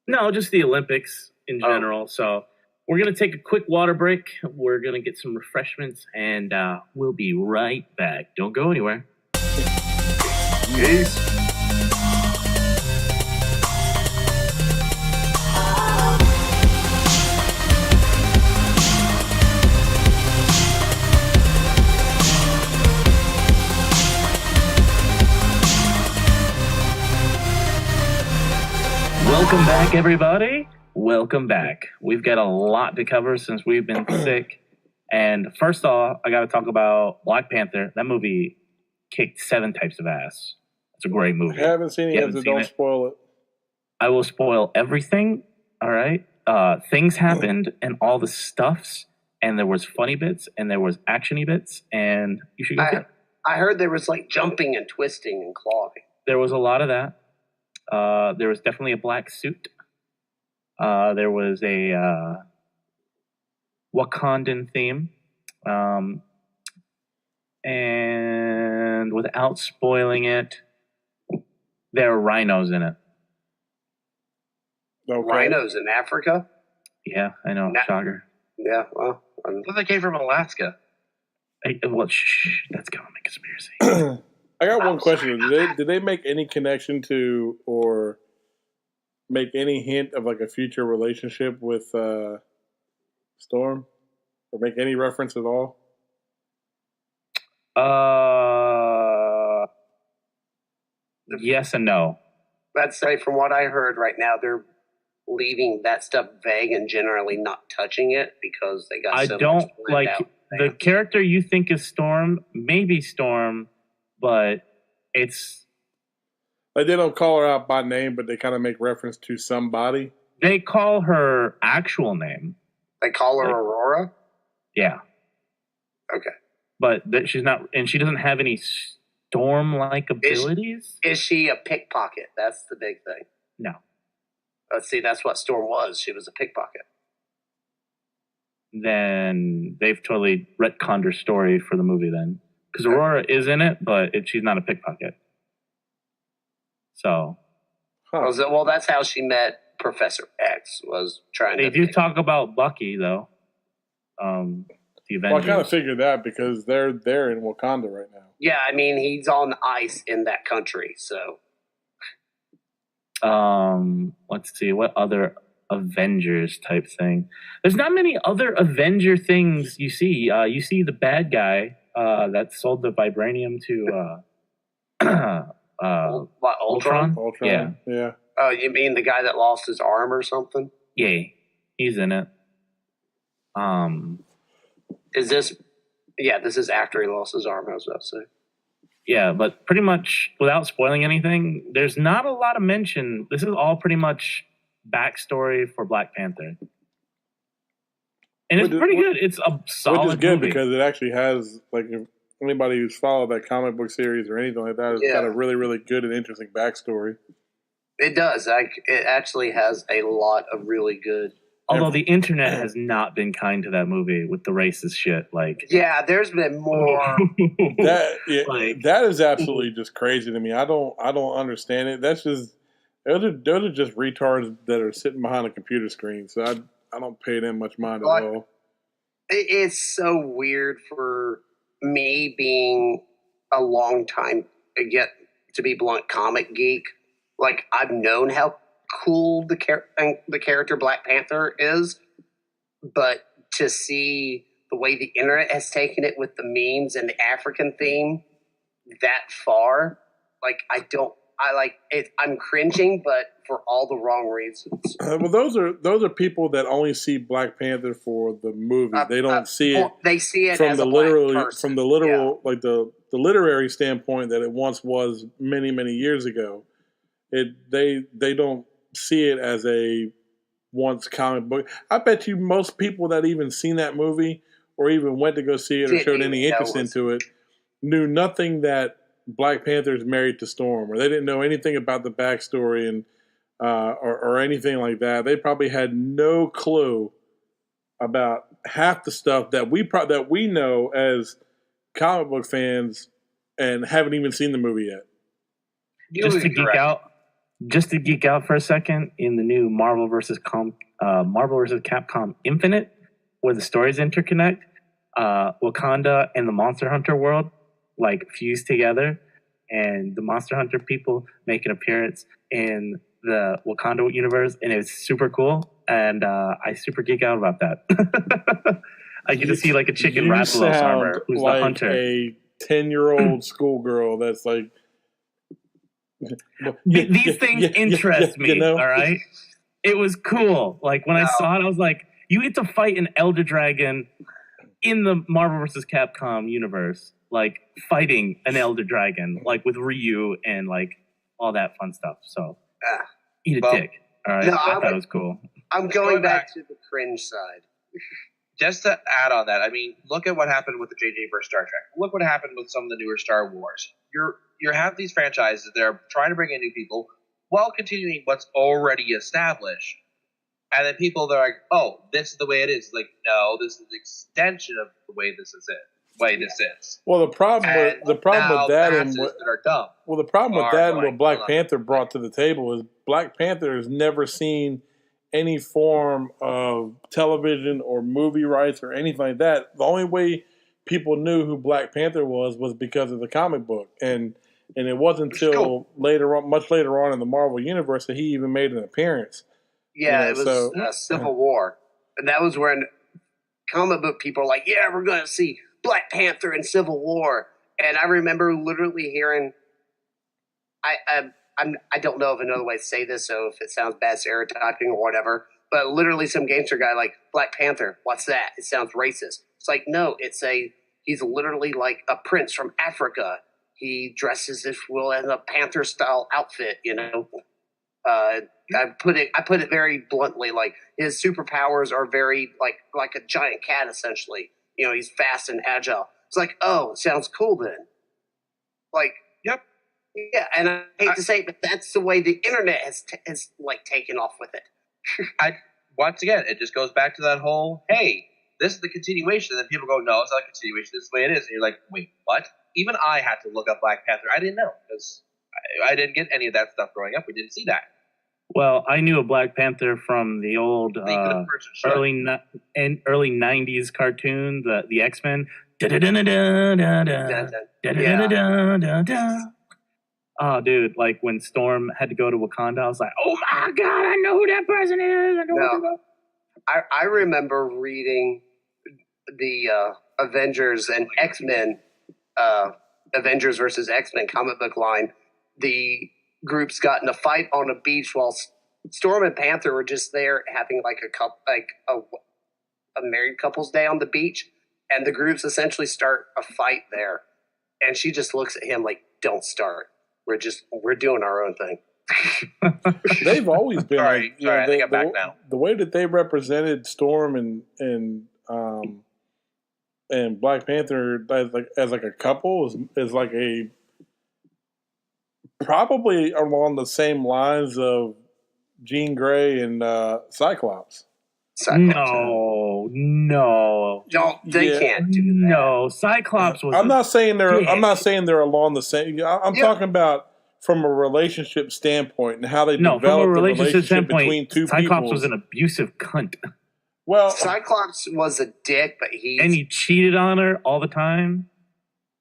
no, just the Olympics in general. So we're going to take a quick water break. We're going to get some refreshments, and we'll be right back. Don't go anywhere. Peace. Welcome back, everybody. Welcome back. We've got a lot to cover since we've been sick. And first off, I got to talk about Black Panther. That movie kicked 7 types of ass. It's a great movie. I haven't seen it You yet, haven't so seen don't it? spoil it. I will spoil everything. All right. Things happened and all the stuffs, and there was funny bits and there was actiony bits, and you should go see it. I heard there was jumping and twisting and clawing. There was a lot of that. There was definitely a black suit. There was a Wakandan theme. And without spoiling it, there are rhinos in it. Okay. Rhinos in Africa? Yeah, I know. Shocker. Yeah, well. I thought they came from Alaska. Well, shh, that's government conspiracy. I got one question. Did they make any connection to or make any hint of a future relationship with Storm? Or make any reference at all? Yes and no. Let's say from what I heard right now, they're leaving that stuff vague and generally not touching it because they got I so don't much planned out. the character you think is Storm, maybe Storm, but it's They don't call her out by name, but they kind of make reference to somebody. they call her actual name. They call her Aurora? Yeah. Okay. But that she's not, and she doesn't have any storm-like abilities. Is she a pickpocket? That's the big thing. No. Let's see, that's what Storm was. She was a pickpocket. Then they've totally retconned her story for the movie then. Because Aurora is in it, but she's not a pickpocket. So. Well, that's how she met Professor X, was trying to... They do talk about Bucky, though. The Avengers. Well, I kind of figured that because they're in Wakanda right now. Yeah, I mean, he's on ice in that country, so. Let's see, what other Avengers type thing? There's not many other Avenger things you see. You see the bad guy that sold the vibranium to What, Ultron? Ultron. Yeah. Oh, you mean the guy that lost his arm or something? Yeah, he's in it. Is this? Yeah, this is after he lost his arm. I was about to say. Yeah, but pretty much without spoiling anything, there's not a lot of mention. This is all pretty much backstory for Black Panther. And it's pretty good. It's a solid Which is good movie. Because it actually has, like, if anybody who's followed that comic book series or anything like that, it's got a really, really good and interesting backstory. It does. It actually has a lot of really good. Although the internet has not been kind to that movie with the racist shit. Like, yeah, there's been more. That is absolutely just crazy to me. I don't understand it. That's just those are just retards that are sitting behind a computer screen. So I don't pay them much mind at all. It's so weird for me being a long time, to be blunt, comic geek. Like, I've known how cool the character Black Panther is, but to see the way the internet has taken it with the memes and the African theme that far, like, I'm cringing, but for all the wrong reasons. Well, those are people that only see Black Panther for the movie. They don't see it. They see it from as the a black literal, person. from the literal, like the literary standpoint that it once was many, many years ago. They don't see it as a once comic book. I bet you most people that even seen that movie or even went to go see it or showed any interest into it knew nothing that Black Panther is married to Storm, or they didn't know anything about the backstory and or anything like that. They probably had no clue about half the stuff that we know as comic book fans and haven't even seen the movie yet. Just to geek out for a second, in the new Marvel vs. Capcom Infinite, where the stories interconnect, Wakanda and the Monster Hunter world like fuse together, and the Monster Hunter people make an appearance in the Wakanda universe, and it's super cool. And I super geek out about that. I get to see like a chicken Rathalos armor who's like the hunter. A 10-year-old schoolgirl that's like. These things interest me, all right? It was cool. Like, when I saw it, I was like, you get to fight an Elder Dragon in the Marvel vs. Capcom universe. Like, fighting an Elder Dragon, like, with Ryu and, like, all that fun stuff. So, eat a dick, all right? I thought it was cool. I'm going back to the cringe side. Just to add on that, I mean, look at what happened with the JJ versus Star Trek. Look what happened with some of the newer Star Wars. You have these franchises that are trying to bring in new people while continuing what's already established. And then people that are like, oh, this is the way it is. Like, no, this is an extension of the way this is this is. Well, the problem with that and that are dumb. Well, the problem with that and what Black Panther brought to the table is Black Panther has never seen any form of television or movie rights or anything like that. The only way people knew who Black Panther was because of the comic book, and it wasn't until much later on in the Marvel universe that he even made an appearance. Yeah, it was Civil War, and that was when comic book people were like, "Yeah, we're going to see Black Panther and Civil War." And I remember literally hearing, I don't know of another way to say this, so if it sounds bad stereotyping or whatever, but literally some gangster guy like, Black Panther, what's that? It sounds racist. It's like, no, he's literally like a prince from Africa. He dresses, if you will, in a Panther style outfit, you know. I put it very bluntly, like his superpowers are very like a giant cat, essentially. he's fast and agile. It's like, oh, sounds cool then. Like, Yep. yeah, and I hate to say it, but that's the way the internet has like taken off with it. Once again, it just goes back to that whole, hey, this is the continuation. And then people go, no, it's not a continuation. This is the way it is. And you're like, wait, what? Even I had to look up Black Panther. I didn't know because I didn't get any of that stuff growing up. We didn't see that. Well, I knew a Black Panther from the old early 90s cartoon, the X-Men. Oh, dude, like when Storm had to go to Wakanda, I was like, oh my God, I know who that person is. I remember reading the Avengers and X-Men, Avengers versus X-Men comic book line. The groups got in a fight on a beach while Storm and Panther were just there having like a married couple's day on the beach, and the groups essentially start a fight there, and she just looks at him like, don't start. We're doing our own thing. They've always been Sorry, I think I'm back now. The way that they represented Storm and Black Panther as like a couple is like a probably along the same lines of Jean Grey and Cyclops. No. They can't do that. No, Cyclops was. I'm not saying they're along the same. I'm talking about from a relationship standpoint and how they developed from a the relationship standpoint, between two Cyclops people. was an abusive cunt. Well, Cyclops was a dick, but he cheated on her all the time.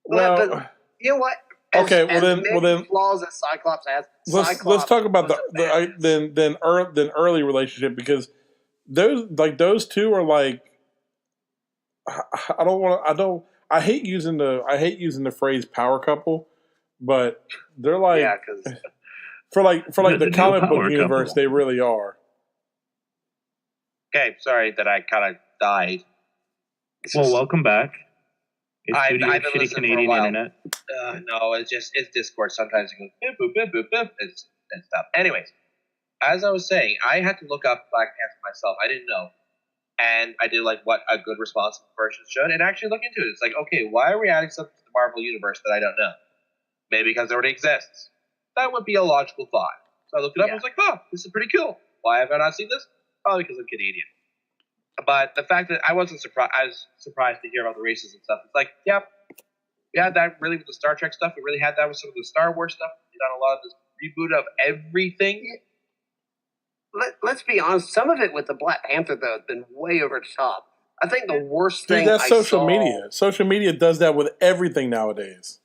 But you know what? Then flaws that Cyclops has. Let's talk about the early relationship, because those two are like, I hate using the phrase power couple, but they're like, for the comic book universe, couple. They really are. Okay, sorry that I kind of died. Well, welcome back. I've been shitty listening Canadian for a while. internet. No, it's Discord. Sometimes it goes boop boop boop boop boop. It's stuff. Anyways, as I was saying, I had to look up Black Panther myself. I didn't know, and I did like what a good responsible person should, and actually look into it. It's like, okay, why are we adding something to the Marvel universe that I don't know? Maybe because it already exists. That would be a logical thought. So I looked it up. I was like, oh, this is pretty cool. Why have I not seen this? Probably because I'm Canadian. But the fact that I wasn't surprised, I was surprised to hear about the races and stuff. It's like, yeah, we had that really with the Star Trek stuff. We really had that with some of the Star Wars stuff. We done a lot of this reboot of everything. Let's be honest. Some of it with the Black Panther, though, has been way over the top. I think the worst thing that's social media. Social media does that with everything nowadays.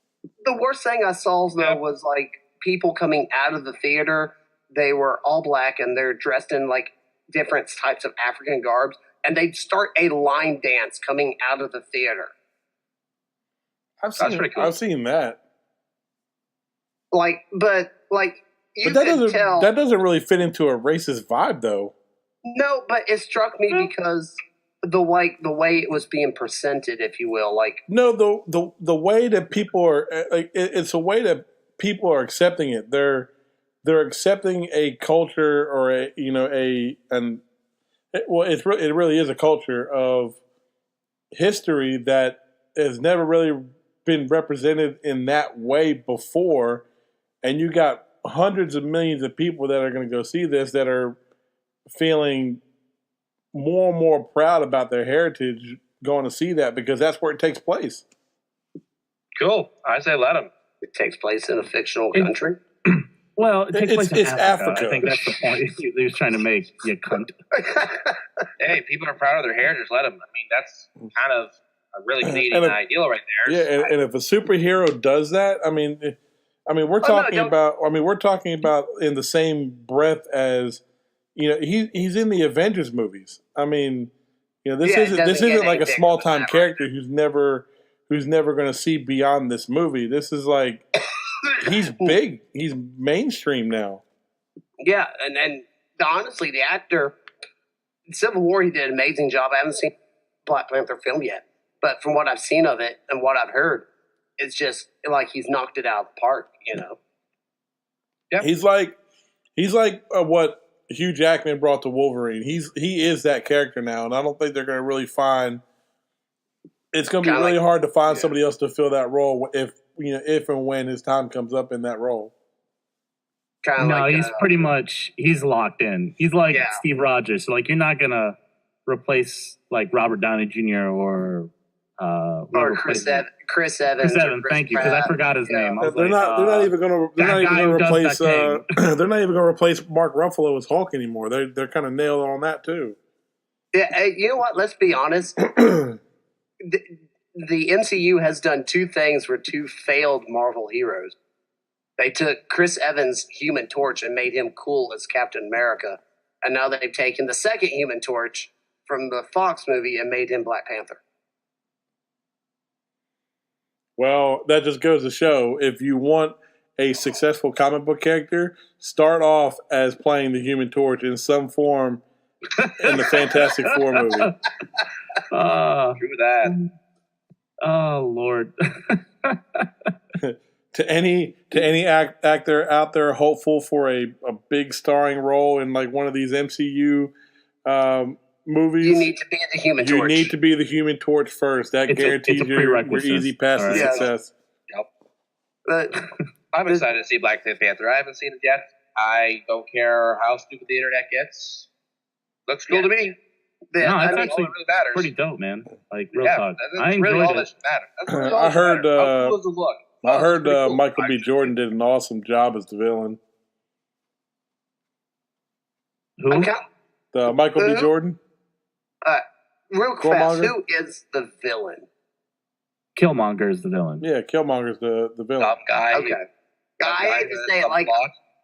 The worst thing I saw, though, was like people coming out of the theater. They were all black and they're dressed in like different types of African garbs, and they'd start a line dance coming out of the theater. That's pretty cool. I've seen that. But that doesn't really fit into a racist vibe, though. No, but it struck me because the way it was being presented, if you will, like the way that people are like, it's a way that people are accepting it. They're accepting a culture or it really is a culture of history that has never really been represented in that way before, and you got hundreds of millions of people that are going to go see this that are feeling more and more proud about their heritage going to see that because that's where it takes place. Cool. I say let them. It takes place in a fictional country. Well, it takes place in Africa. I think that's the point he was trying to make, you cunt. Hey, people are proud of their heritage. Let them. I mean, that's kind of a really Canadian ideal right there. Yeah, and if a superhero does that, we're talking about in the same breath as, he's in the Avengers movies. This isn't like a small time character who's never going to see beyond this movie. This is like he's big. He's mainstream now. Yeah, and honestly, the actor in Civil War, he did an amazing job. I haven't seen Black Panther film yet, but from what I've seen of it and what I've heard, it's just like he's knocked it out of the park. Yeah, he's like what Hugh Jackman brought to Wolverine. He is that character now, and I don't think they're going to really find it's going to be Kinda really like- hard to find yeah. somebody else to fill that role if and when his time comes up in that role. Kind of No, like he's pretty much he's locked in. He's like Yeah. Steve Rogers. So like you're not gonna replace like Robert Downey Jr. or whoever Chris plays him. Evans. Chris Chris or Evans, Chris thank you, because I Pratt. forgot his name. I was They're like, not even going to replace. that They're not even going to replace Mark Ruffalo as Hulk anymore. They're kind of nailed on that too. Yeah, hey, you know what? Let's be honest. The MCU has done two things for two failed Marvel heroes. They took Chris Evans' Human Torch and made him cool as Captain America, and now they've taken the second Human Torch from the Fox movie and made him Black Panther. Well, that just goes to show if you want a successful comic book character, start off as playing the Human Torch in some form in the Fantastic Four movie. True that. Oh Lord. To any actor out there hopeful for a big starring role in like one of these MCU movies, You need to be the Human you Torch. need to be the Human Torch first. That It's guarantees a your prerequisite. easy path to All right. success. I'm excited to see Black Panther. I haven't seen it yet. I don't care how stupid the internet gets. Looks cool to me. Yeah, No, I it's mean, actually all that really matters. pretty dope, man. Like real Yeah, talk. that's I really all enjoyed that it. matters. That's really all I that heard, matters. How cool does it look? I heard it's pretty cool. Michael B. Jordan did an awesome job as the villain. Who? okay. Michael B. Who? Jordan. Real fast, Killmonger? who is the villain? Killmonger is the villain. Yeah, Killmonger's the villain. Dumb guy. Okay. I hate to say it, like,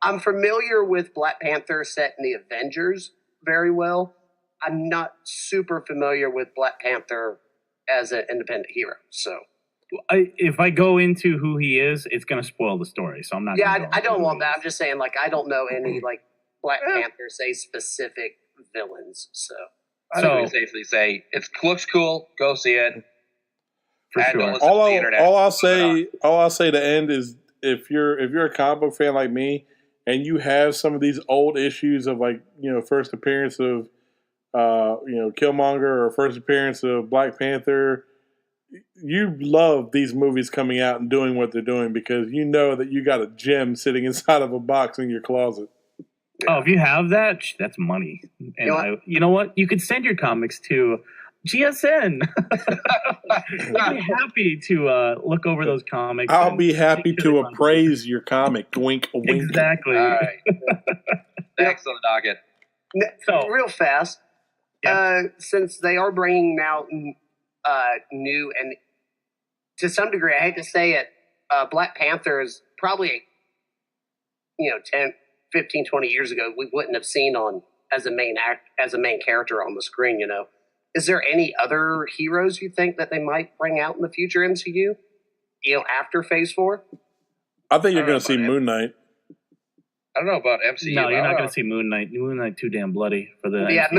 I'm familiar with Black Panther set in the Avengers very well. I'm not super familiar with Black Panther as an independent hero. So If I go into who he is, it's going to spoil the story. So I'm not. yeah, gonna go I into don't who want he that. is. I'm just saying, like, I don't know any like Black Panther say specific villains. So I think we can safely say it looks cool. Go see it. For And sure. don't listen to the internet. All I'll say to end is if you're a comic book fan like me and you have some of these old issues of like first appearance of Killmonger or first appearance of Black Panther, you love these movies coming out and doing what they're doing because you know that you got a gem sitting inside of a box in your closet. Oh, if you have that, that's money. And you know what? You could send your comics to GSN. I'd be happy to look over those comics. I'll and be happy make sure to they're fun. appraise your comic. Wink, wink. Exactly. All right. Next on the docket. So- real fast, Yeah. since they are bringing out new and to some degree, I hate to say it, Black Panther is probably 10, 15, 20 years ago we wouldn't have seen on as a main character on the screen. Is there any other heroes you think that they might bring out in the future MCU? After Phase 4? I think you're I don't going know to see about Moon Knight. I don't know about MCU. No, you're I not don't going know. to see Moon Knight. Moon Knight too damn bloody for the. Yeah, MCU.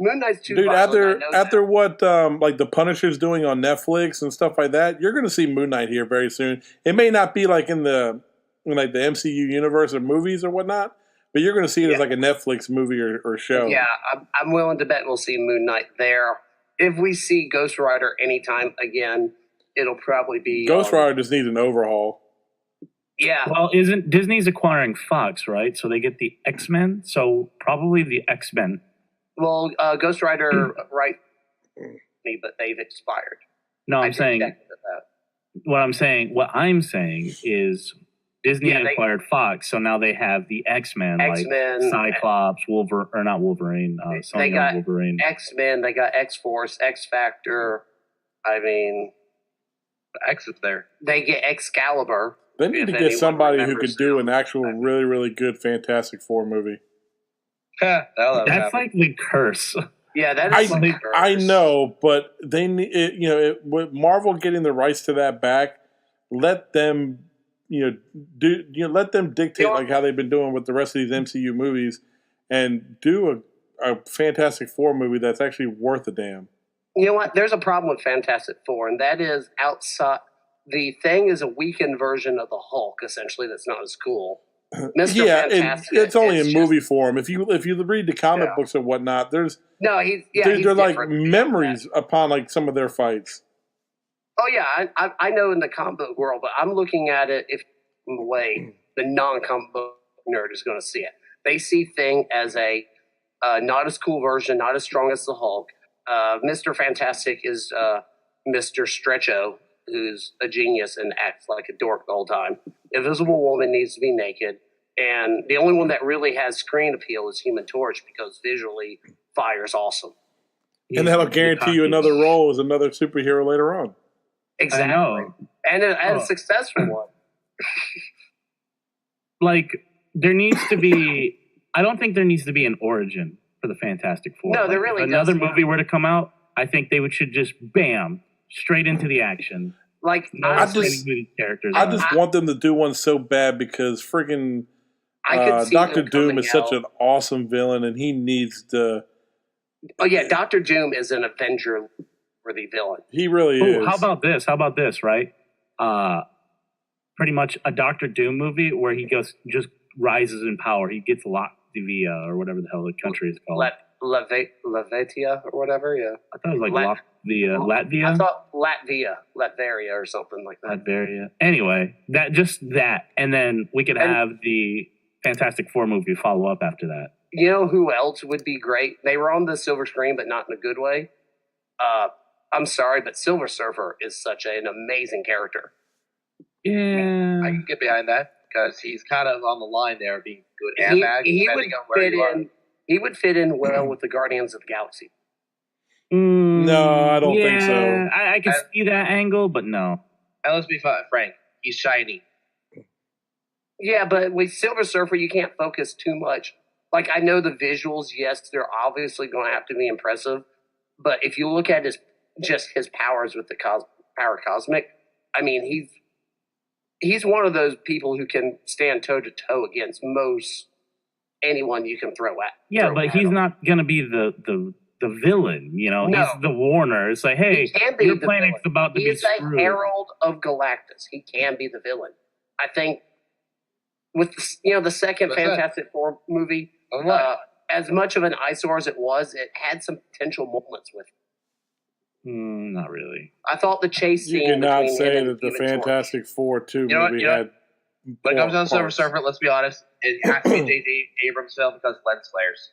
Moon Knight's too Dude, violent, I know after that. what like the Punisher's doing on Netflix and stuff like that, you're going to see Moon Knight here very soon. It may not be like in the MCU universe or movies or whatnot, but you're going to see it as like a Netflix movie or show. Yeah, I'm willing to bet we'll see Moon Knight there. If we see Ghost Rider anytime again, it'll probably be Ghost Rider just needs an overhaul. Yeah, Well, isn't Disney's acquiring Fox, right? So they get the X-Men. So probably the X-Men. well, Ghost Rider, right? But they've expired. No, I I'm saying checked that. what I'm saying is Disney Yeah, they- acquired Fox, so now they have the X-Men, X-Men, like Cyclops, they Sonya got Wolverine. X-Men, they got X-Force, X-Factor. I mean, X is there. they get Excalibur. They need If to anyone get somebody who remembers could do him. an actual really, really good Fantastic Four movie. That'll never That's happen. like the curse. Yeah, that is like I know, but they need with Marvel getting the rights to that back, let them let them dictate like how they've been doing with the rest of these MCU movies, and do a Fantastic Four movie that's actually worth a damn. You know what? There's a problem with Fantastic Four, and that is outside. The Thing is a weakened version of the Hulk, essentially. That's not as cool. Mr. Yeah, Fantastic. it's only in just- movie form. If you read the comic Yeah. books and whatnot, there's No, he's they're like different. memories upon like some of their fights. Oh yeah, I know in the comic book world, but I'm looking at it in the way the non-comic book nerd is going to see it. They see Thing as a not as cool version, not as strong as the Hulk. Mr. Fantastic is Mr. Stretcho, who's a genius and acts like a dork the whole time. Invisible Woman needs to be naked, and the only one that really has screen appeal is Human Torch because visually, Fire's awesome. And that'll guarantee you another role as another superhero later on. Exactly. And a successful one. Like, there needs to be... I don't think there needs to be an origin for the Fantastic Four. No, there really if another doesn't. movie were to come out, I think they should just, bam, straight into the action. Like, I just want them to do one so bad because freaking Dr. Doom is such an awesome villain, and he needs to... Oh, yeah, Dr. Doom is an Avenger-worthy villain. He really is. How about this, right? Pretty much a Dr. Doom movie where he just rises in power. He gets Latvia, or whatever the hell the country is called. Latvia, or whatever, yeah. I thought it was like Latvia? I thought Latveria, or something like that. Latveria. Anyway, that. And then we could have the Fantastic Four movie follow up after that. You know who else would be great? They were on the silver screen, but not in a good way. I'm sorry, but Silver Surfer is such an amazing character. Yeah. I can get behind that because he's kind of on the line there of being good and bad, depending on where you are. He would fit in well with the Guardians of the Galaxy. No, I don't think so. I can see that angle, but no. And let's be frank, he's shiny. Yeah, but with Silver Surfer, you can't focus too much. Like, I know the visuals, yes, they're obviously going to have to be impressive, but if you look at his powers with the power cosmic, I mean, he's one of those people who can stand toe to toe against most anyone you can throw at. Yeah, but he's not going to be the villain, you know. No. He's the Warner. It's like, hey, your planet's about to be screwed. He's a herald of Galactus. He can be the villain. I think with the second Fantastic Four movie, as much of an eyesore as it was, it had some potential moments with it. Not really. I thought the chase scene. You cannot say that the Fantastic Four 2 movie had. When it comes down to Silver Surfer, let's be honest, it has to be J.J. Abrams' film because lens flares.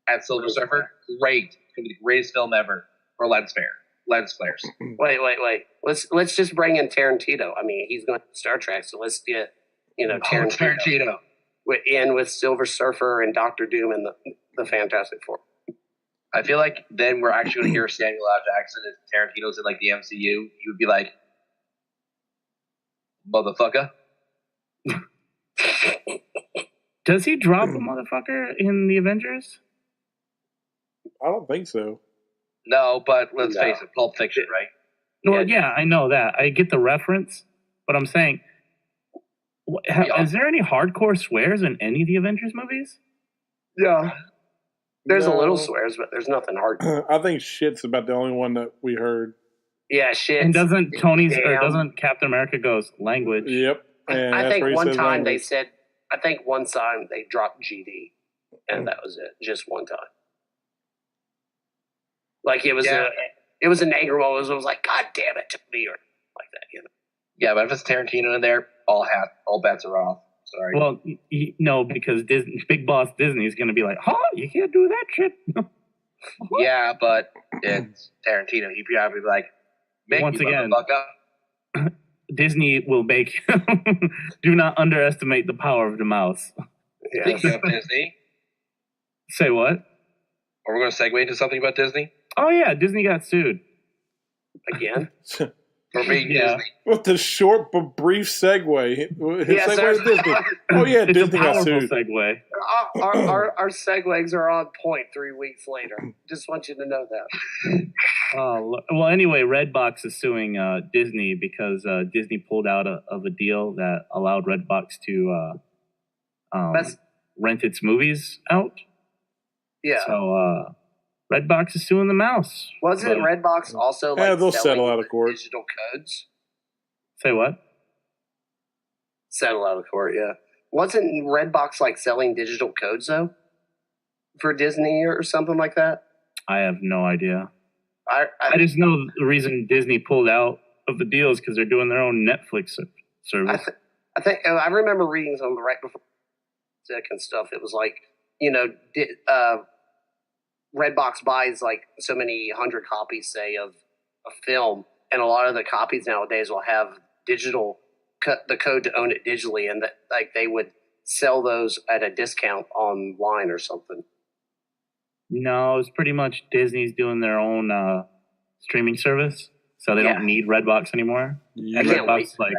And Silver Surfer, great. It's going to be the greatest film ever for lens flares. Wait. Let's just bring in Tarantino. I mean, he's going to Star Trek, so let's get Tarantino. With Silver Surfer and Dr. Doom and the Fantastic Four. I feel like then we're actually going to hear Samuel L. Jackson if Tarantino's in like the MCU. He would be like, motherfucker. Does he drop a motherfucker in the Avengers? I don't think so. No, but let's face it, Pulp Fiction, right? Well, yeah, I know that. I get the reference, but I'm saying, is there any hardcore swears in any of the Avengers movies? Yeah. There's a little swears, but there's nothing hardcore. I think shit's about the only one that we heard. Yeah, shit. And doesn't Captain America goes language? Yep. And I think one time they dropped GD, and that was it. Just one time. Like it was an angry moment. It was like, God damn it, to me, or like that, you know. Yeah, but if it's Tarantino in there, all bets are off. Sorry. Well, no, because Big Boss Disney is going to be like, you can't do that shit. Yeah, but it's Tarantino. He'd probably be like, once again, Disney will make. Do not underestimate the power of the mouse. Yeah. Speaking of Disney. Say what? Are we going to segue into something about Disney? Oh, yeah, Disney got sued. Again? For being Disney. With the short but brief segue. Segue to Disney. Oh, yeah, Disney got sued. Segue. Our segues are on point 3 weeks later. Just want you to know that. Well, anyway, Redbox is suing Disney because Disney pulled out of a deal that allowed Redbox to rent its movies out. Yeah. So Redbox is suing the mouse. Wasn't Redbox also they'll settle out of court. Digital codes? Say what? Settle out of court, yeah. Wasn't Redbox like selling digital codes though? For Disney or something like that? I have no idea. I just know the reason Disney pulled out of the deals because they're doing their own Netflix service. I think I remember reading something right before sick and stuff. It was like, Redbox buys like so many 100 copies, say, of a film, and a lot of the copies nowadays will have the code to own it digitally, and that like they would sell those at a discount online or something. No, it's pretty much Disney's doing their own streaming service, so they don't need Redbox anymore. Yeah. And Redbox is like,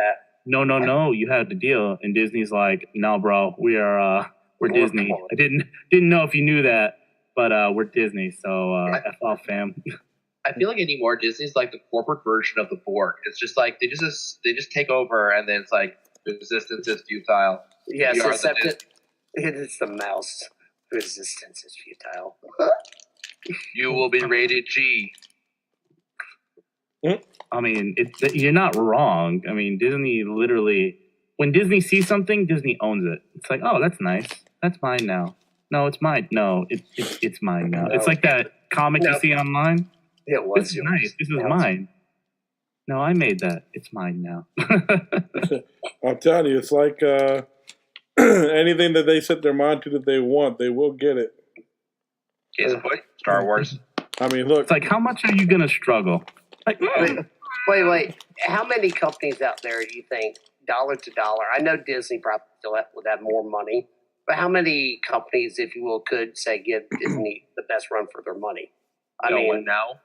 no, you had the deal, and Disney's like, no, bro, we're Disney. I didn't know if you knew that, but we're Disney, so F off, fam. I feel like anymore Disney's like the corporate version of the Borg. It's just like they just take over, and then it's like resistance is futile. Yes, except it's the mouse. Resistance is futile. You will be rated G. I mean, you're not wrong. I mean, Disney literally, when Disney sees something, Disney owns it. It's like, oh, that's nice. That's mine now. No, it's mine. No, it's mine now. It's like that comic you see online. It was This is nice. This is mine. No, I made that. It's mine now. I'm telling you, it's like anything that they set their mind to that they want, they will get it. Case in point, Star Wars. I mean, look. It's like, how much are you going to struggle? Like, wait. How many companies out there do you think, dollar to dollar? I know Disney probably still would have more money, but how many companies, if you will, could say give Disney the best run for their money? I mean, now.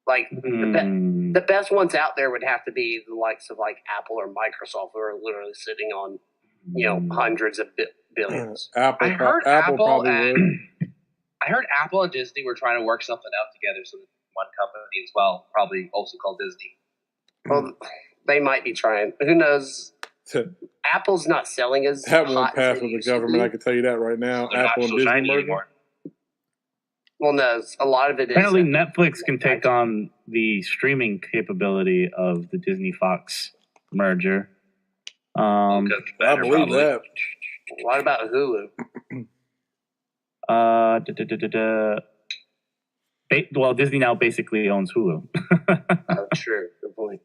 Like the best ones out there would have to be the likes of like Apple or Microsoft, who are literally sitting on hundreds of billions. I heard Apple probably would. I heard Apple and Disney were trying to work something out together, so one company as well, probably also called Disney. Well, they might be trying. Who knows? Apple's not selling as that hot won't pass as with it the used to government. be. I can tell you that right now. They're Apple not and so Disney shiny merger. anymore. Well, no, a lot of it apparently is. Netflix can take on the streaming capability of the Disney Fox merger. I believe that. What about Hulu? Well, Disney now basically owns Hulu. Oh, true. Good point.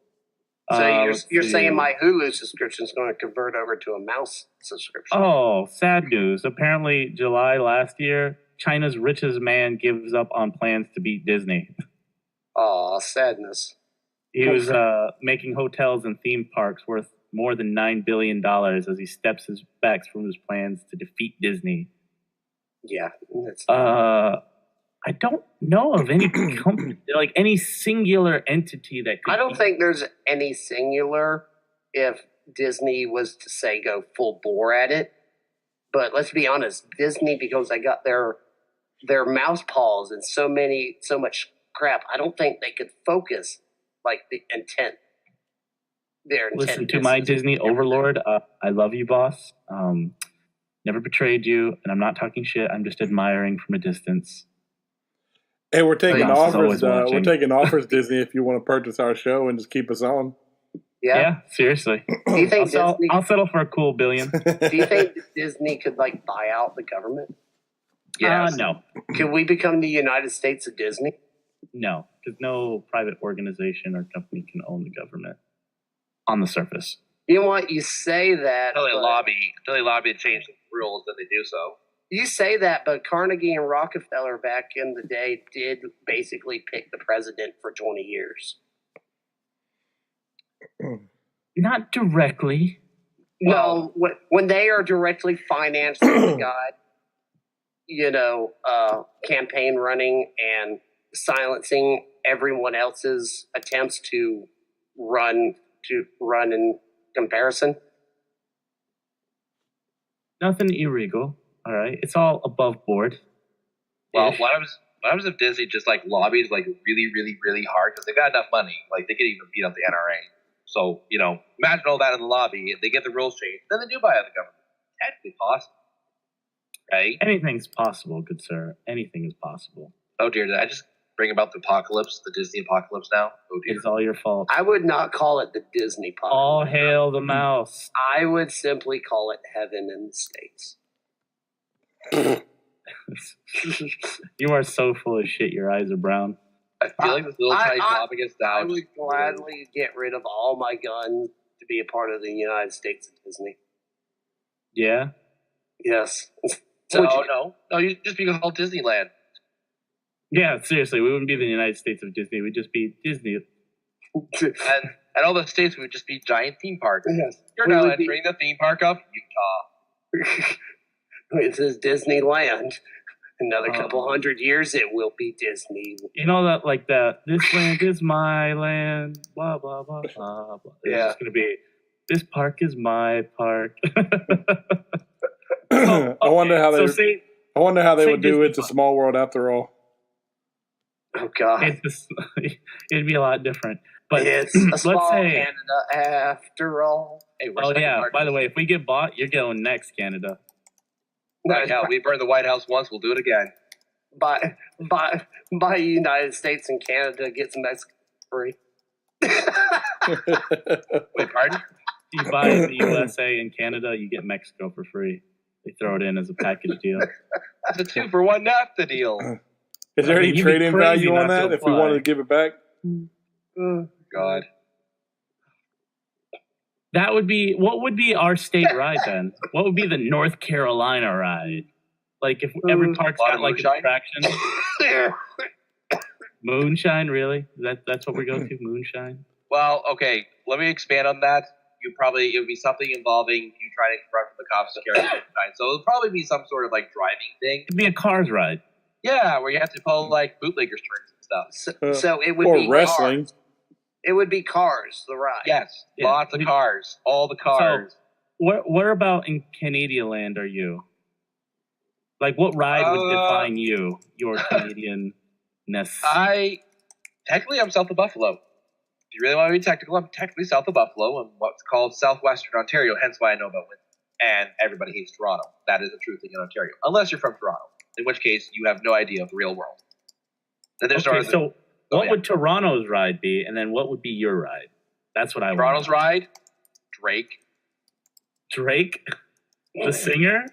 So you're saying my Hulu subscription is going to convert over to a mouse subscription? Oh, sad news. Apparently, July last year, China's richest man gives up on plans to beat Disney. Oh, sadness. He was making hotels and theme parks worth more than $9 billion as he steps back from his plans to defeat Disney. Yeah. I don't know of any company, like any singular entity that could. I don't think there's any singular if Disney was to say go full bore at it. But let's be honest, Disney, because they got their mouse paws and so much crap, I don't think they could focus like the intent. Listen to my Disney overlord. I love you, boss. Never betrayed you, and I'm not talking shit. I'm just admiring from a distance. Hey, we're taking offers. We're taking offers, Disney, if you want to purchase our show and just keep us on. Yeah, seriously. Do you think I'll settle for a cool $1 billion. Do you think Disney could like buy out the government? Yes. No. Could we become the United States of Disney? No, because no private organization or company can own the government on the surface. You know what? You say that. Until they lobby to change the rules, then they do so. You say that, but Carnegie and Rockefeller back in the day did basically pick the president for 20 years. Not directly. No, when they are directly financed by God, campaign running and silencing everyone else's attempts to run in comparison. Nothing illegal. All right, it's all above board. Well, what happens if Disney just like lobbies like really, really, really hard because they've got enough money, like they could even beat up the NRA. So imagine all that in the lobby. If they get the rules changed, then they do buy out the government. Technically possible, right? Anything's possible, good sir. Anything is possible. Oh dear, did I just bring about the apocalypse, the Disney apocalypse now? Oh dear. It's all your fault. I would not call it the Disney apocalypse. All hail the mouse. I would simply call it heaven in the States. You are so full of shit. Your eyes are brown. I feel like this little tiny topic is I down. would gladly get rid of all my guns to be a part of the United States of Disney. Yeah. Yes. No, you just be called Disneyland. Yeah, seriously, we wouldn't be the United States of Disney. We'd just be Disney. And all the states would just be giant theme parks. Yes. You're now entering the theme park of Utah. It says Disneyland. Another couple hundred years, it will be Disney. You know that, like that. This land is my land. Blah blah blah blah. Blah. Yeah. It's gonna be. This park is my park. I wonder how they. So I wonder how they would do Disney It's a Small World after all. Oh God, it'd be a lot different. But it's a small say, Canada after all. Hey, by the way, if we get bought, you're going next, Canada. Right now, we burned the White House once. We'll do it again. Buy United States and Canada gets Mexico free. Wait, pardon? If you buy the USA and Canada, you get Mexico for free. They throw it in as a package deal. That's a 2-for-1 NAFTA deal. Is there any trade-in value on that if we wanted to give it back? Oh, God. That would be, what would be our state ride then? What would be the North Carolina ride? Like if every park's got like an attraction? Moonshine, really? That's what we go to, moonshine? Well, okay, let me expand on that. It would be something involving you trying to run from the cops to carry moonshine. So it would probably be some sort of like driving thing. It'd be a Cars ride. Yeah, where you have to follow like bootlegger strings and stuff. So it would be wrestling. Cars. It would be Cars, the ride. Yes, lots of cars, all the cars. So, where about in Canadian land are you? Like, what ride would define you, your Canadian-ness? Technically, I'm south of Buffalo. If you really want to be technical, I'm technically south of Buffalo in what's called southwestern Ontario, hence why I know about Windsor. And everybody hates Toronto. That is a true thing in Ontario. Unless you're from Toronto, in which case you have no idea of the real world. What would Toronto's ride be, and then what would be your ride? That's what I want. Toronto's ride? Drake. Drake? The singer?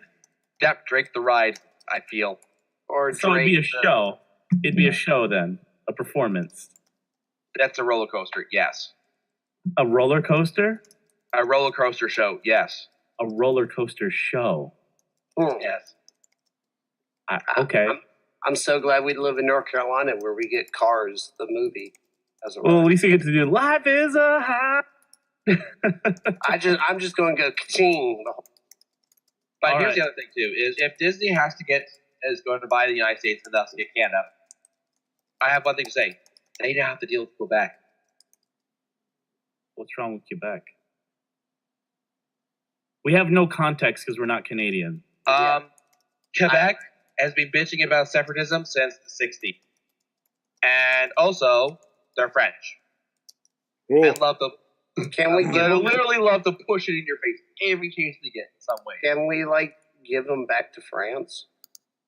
Yep, Drake the ride, I feel. Or so it'd be a show. It'd be a show then. A performance. That's a roller coaster, yes. A roller coaster? A roller coaster show, yes. A roller coaster show? Yes. Okay. I'm so glad we live in North Carolina where we get Cars, the movie, as a ride. Well, at least you get to do Life is a High. I'm just going to go ka-ching. But here's the other thing too: is if Disney is going to buy the United States and thus get Canada, I have one thing to say: they now have to deal with Quebec. What's wrong with Quebec? We have no context because we're not Canadian. Quebec has been bitching about separatism since the 60s. And also, they're French. Ooh. And love to literally love to push it in your face every chance they get in some way. Can we, give them back to France?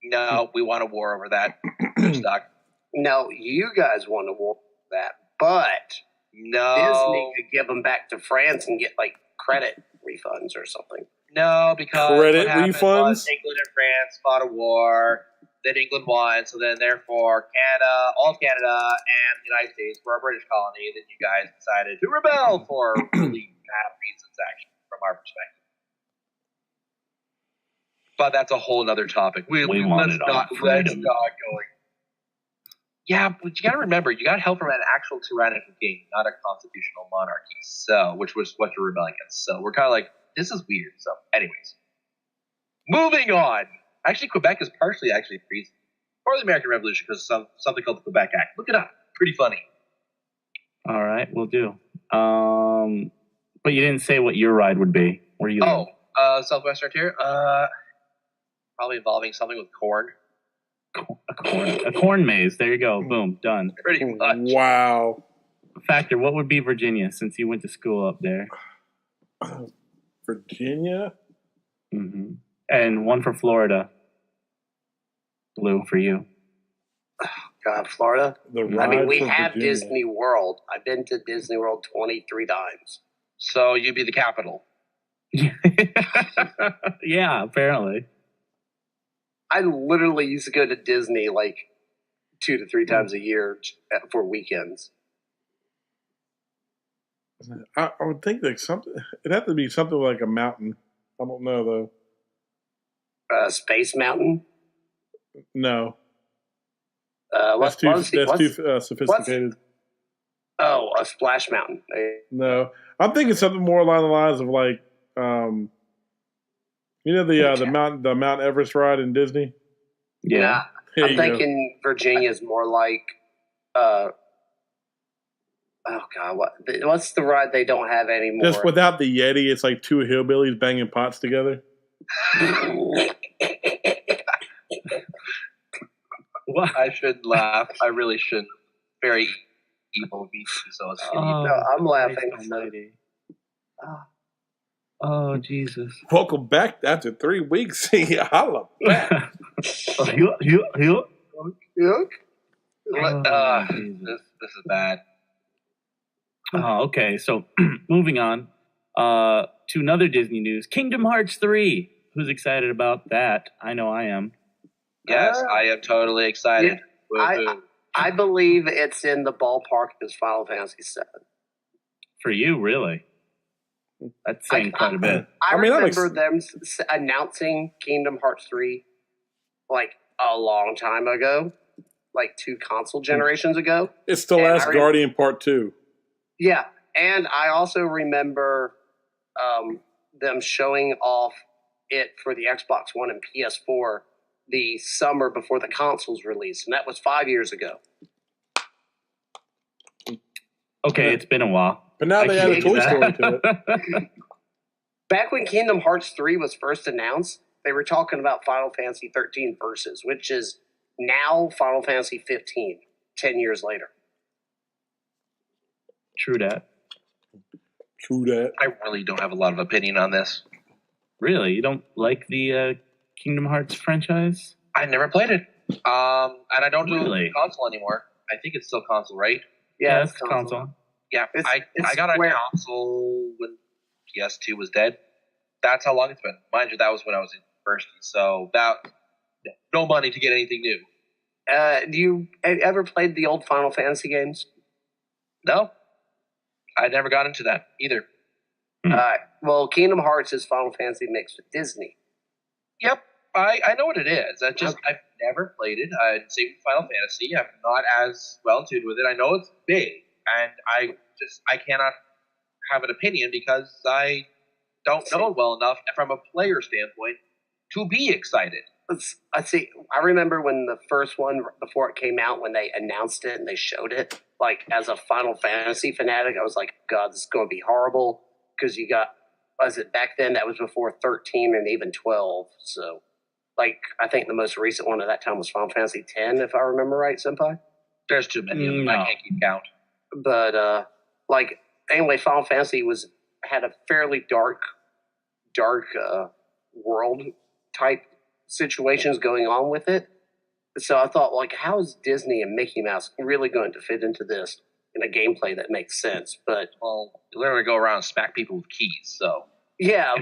No, we want a war over that. We're stuck. No, you guys want a war over that. But Disney could give them back to France and get, credit refunds or something. No, because credit what happened refunds? was England and France fought a war. Then England won, so then therefore all of Canada and the United States were a British colony. Then you guys decided to rebel for really bad reasons, actually, from our perspective. But that's a whole other topic. Let's not going. Yeah, but you got to remember, you got help from an actual tyrannical king, not a constitutional monarchy. So, which was what you're rebelling against. So we're kind of like, this is weird. So, anyways, moving on. Actually, Quebec is partially treason for the American Revolution because of something called the Quebec Act. Look it up. Pretty funny. All right, we'll do. But you didn't say what your ride would be. Where you live? Southwest Ontario. Probably involving something with corn. A corn maze. There you go. Boom. Done. Pretty much. Wow. Factor, what would be Virginia since you went to school up there? Virginia? Mm-hmm. And one for Florida. Blue for you. God, Florida. We have Virginia. Disney World. I've been to Disney World 23 times. So you'd be the capital. Yeah, apparently. I literally used to go to Disney 2 to 3 times a year for weekends. I would think like something. It'd have to be something like a mountain. I don't know though. Space Mountain. No, That's too sophisticated. A Splash Mountain. No, I'm thinking something more along the lines of like, the Mount Everest ride in Disney. Yeah, I'm thinking Virginia's more like, oh God, what's the ride they don't have anymore? Just without the Yeti, it's like two hillbillies banging pots together. What? I shouldn't laugh. I really shouldn't. Very evil of me. So it's no, I'm laughing. Oh, Jesus. Welcome back after 3 weeks. Holla back. This is bad. Oh, okay. So moving on to another Disney news. Kingdom Hearts 3. Who's excited about that? I know I am. Yes, I am totally excited. Yeah, I believe it's in the ballpark of Final Fantasy VII. For you, really? That's saying quite a bit. I remember them announcing Kingdom Hearts 3 like a long time ago, like 2 console generations ago. It's The Last Guardian Part 2. Yeah, and I also remember them showing off it for the Xbox One and PS4 the summer before the consoles released, and that was 5 years ago. Okay, it's been a while. But now they added Toy Story to it. Back when Kingdom Hearts 3 was first announced, they were talking about Final Fantasy 13 Versus, which is now Final Fantasy 15, 10 years later. True that. I really don't have a lot of opinion on this. Really? You don't like the Kingdom Hearts franchise? I never played it. And I don't do console anymore. I think it's still console, right? Yeah, it's console. Yeah, I got a console when PS2 was dead. That's how long it's been. Mind you, that was when I was in university, so no money to get anything new. Do you ever played the old Final Fantasy games? No, I never got into that either. Well, Kingdom Hearts is Final Fantasy mixed with Disney. Yep, I know what it is. I've never played it. Same with Final Fantasy. I'm not as well tuned with it. I know it's big, and I cannot have an opinion because I don't know it well enough from a player standpoint to be excited. I remember when the first one, before it came out, when they announced it and they showed it, like, as a Final Fantasy fanatic, I was like, God, this is going to be horrible, because you got, back then, that was before 13 and even 12, so, like, I think the most recent one at that time was Final Fantasy X, if I remember right, Senpai? There's too many of them. I can't keep count. But, anyway, Final Fantasy had a fairly dark world type situations going on with it. So I thought, how is Disney and Mickey Mouse really going to fit into this in a gameplay that makes sense? But you literally go around and smack people with keys. So yeah,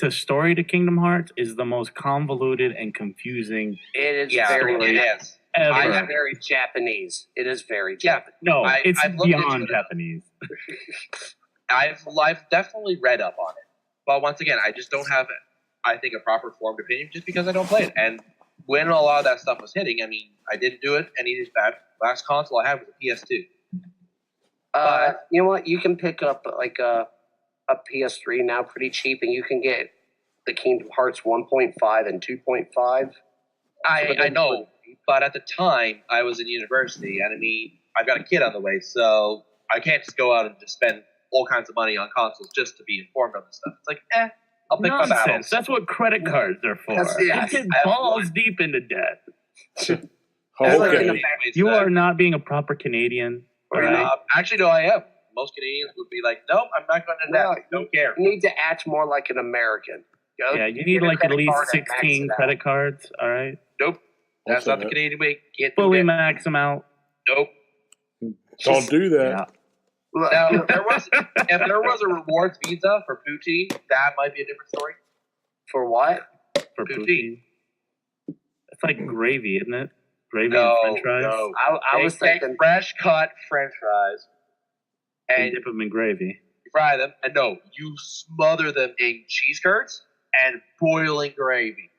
story to Kingdom Hearts is the most convoluted and confusing. It is very Japanese. It is very Japanese. No, it's beyond Japanese. I've definitely read up on it, but once again, I just don't have, I think, a proper formed opinion just because I don't play it. And when a lot of that stuff was hitting, I mean, I didn't do it, and it is bad. Last console I had was a PS2. You know what? You can pick up a PS3 now pretty cheap, and you can get the Kingdom Hearts 1.5 and 2.5. I know, but at the time, I was in university, and I mean, I've got a kid on the way, so I can't just go out and just spend all kinds of money on consoles just to be informed on this stuff. It's like, I'll pick my battles. That's what credit cards are for. You get balls deep into debt. Okay. You are not being a proper Canadian. Right? Actually, no, I am. Most Canadians would be like, nope, I'm not going to debt. Don't care. You need to act more like an American. You need at least 16 credit cards, all right? Nope. That's not the Canadian way. Can't fully max them out. Nope. Don't do that. Yeah. Now, if there was a rewards visa for poutine, that might be a different story. For what? For poutine. It's like gravy, isn't it? Gravy No, and French fries. no. I was Take thinking. fresh cut French fries And and dip them in gravy. fry them. And no, you smother them in cheese curds and boiling gravy.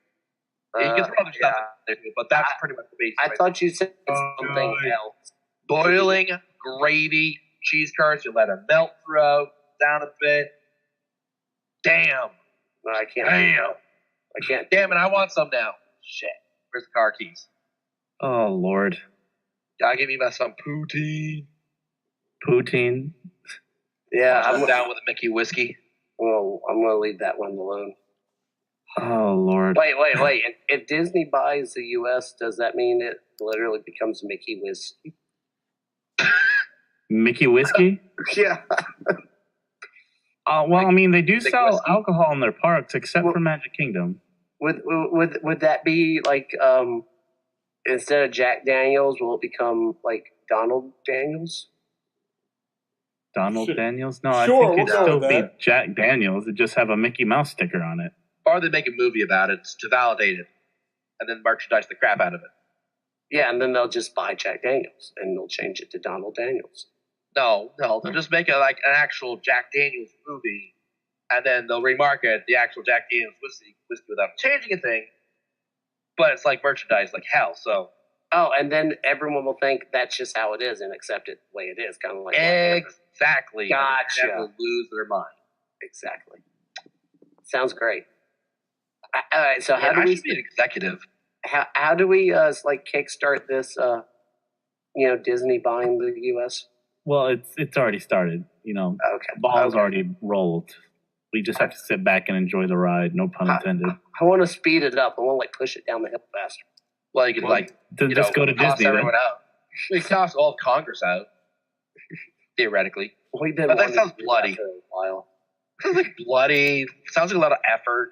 You can throw other stuff in there, but that's pretty much the basic. I thought you said something else. Boiling gravy, cheese curds. You let them melt throughout, down a bit. Damn. No, I can't. Damn. I can't. Damn it, I want some now. Shit. Where's the car keys? Oh Lord, Gotta give me some poutine. poutine. Yeah, I'm down with a Mickey whiskey. Well, I'm gonna leave that one alone. Oh Lord. Wait. If Disney buys the U.S., does that mean it literally becomes Mickey whiskey? Mickey whiskey? Yeah. Well, I mean, they do Mickey sell whiskey? alcohol in their parks, except for Magic Kingdom. Would that be like instead of Jack Daniels, will it become like Donald Daniels? Donald Sure. Daniels? No, Sure, I think we'll it'd go still with be that. Jack Daniels. It'd just have a Mickey Mouse sticker on it. Or they make a movie about it to validate it. And then merchandise the crap out of it. Yeah, and then they'll just buy Jack Daniels and they'll change it to Donald Daniels. No, they'll just make it like an actual Jack Daniels movie, and then they'll remarket the actual Jack Daniels whiskey without changing a thing. But it's like merchandise, like hell. So Oh, and then everyone will think that's just how it is and accept it the way it is, kind of like exactly, Gotcha. And they will lose their mind. Exactly. Sounds great. All right, so I should be an executive. how do we like kickstart this? Disney buying the U.S. Well, it's already started. Okay, Ball's okay. already rolled. We just have to sit back and enjoy the ride. No pun intended. I want to speed it up. I want to push it down the hill faster. Well, you could Just go to cost Disney. Then. everyone out. You cost all of Congress out, theoretically. We've been But that wanting sounds to do bloody. for a while. Sounds like bloody. Sounds like a lot of effort.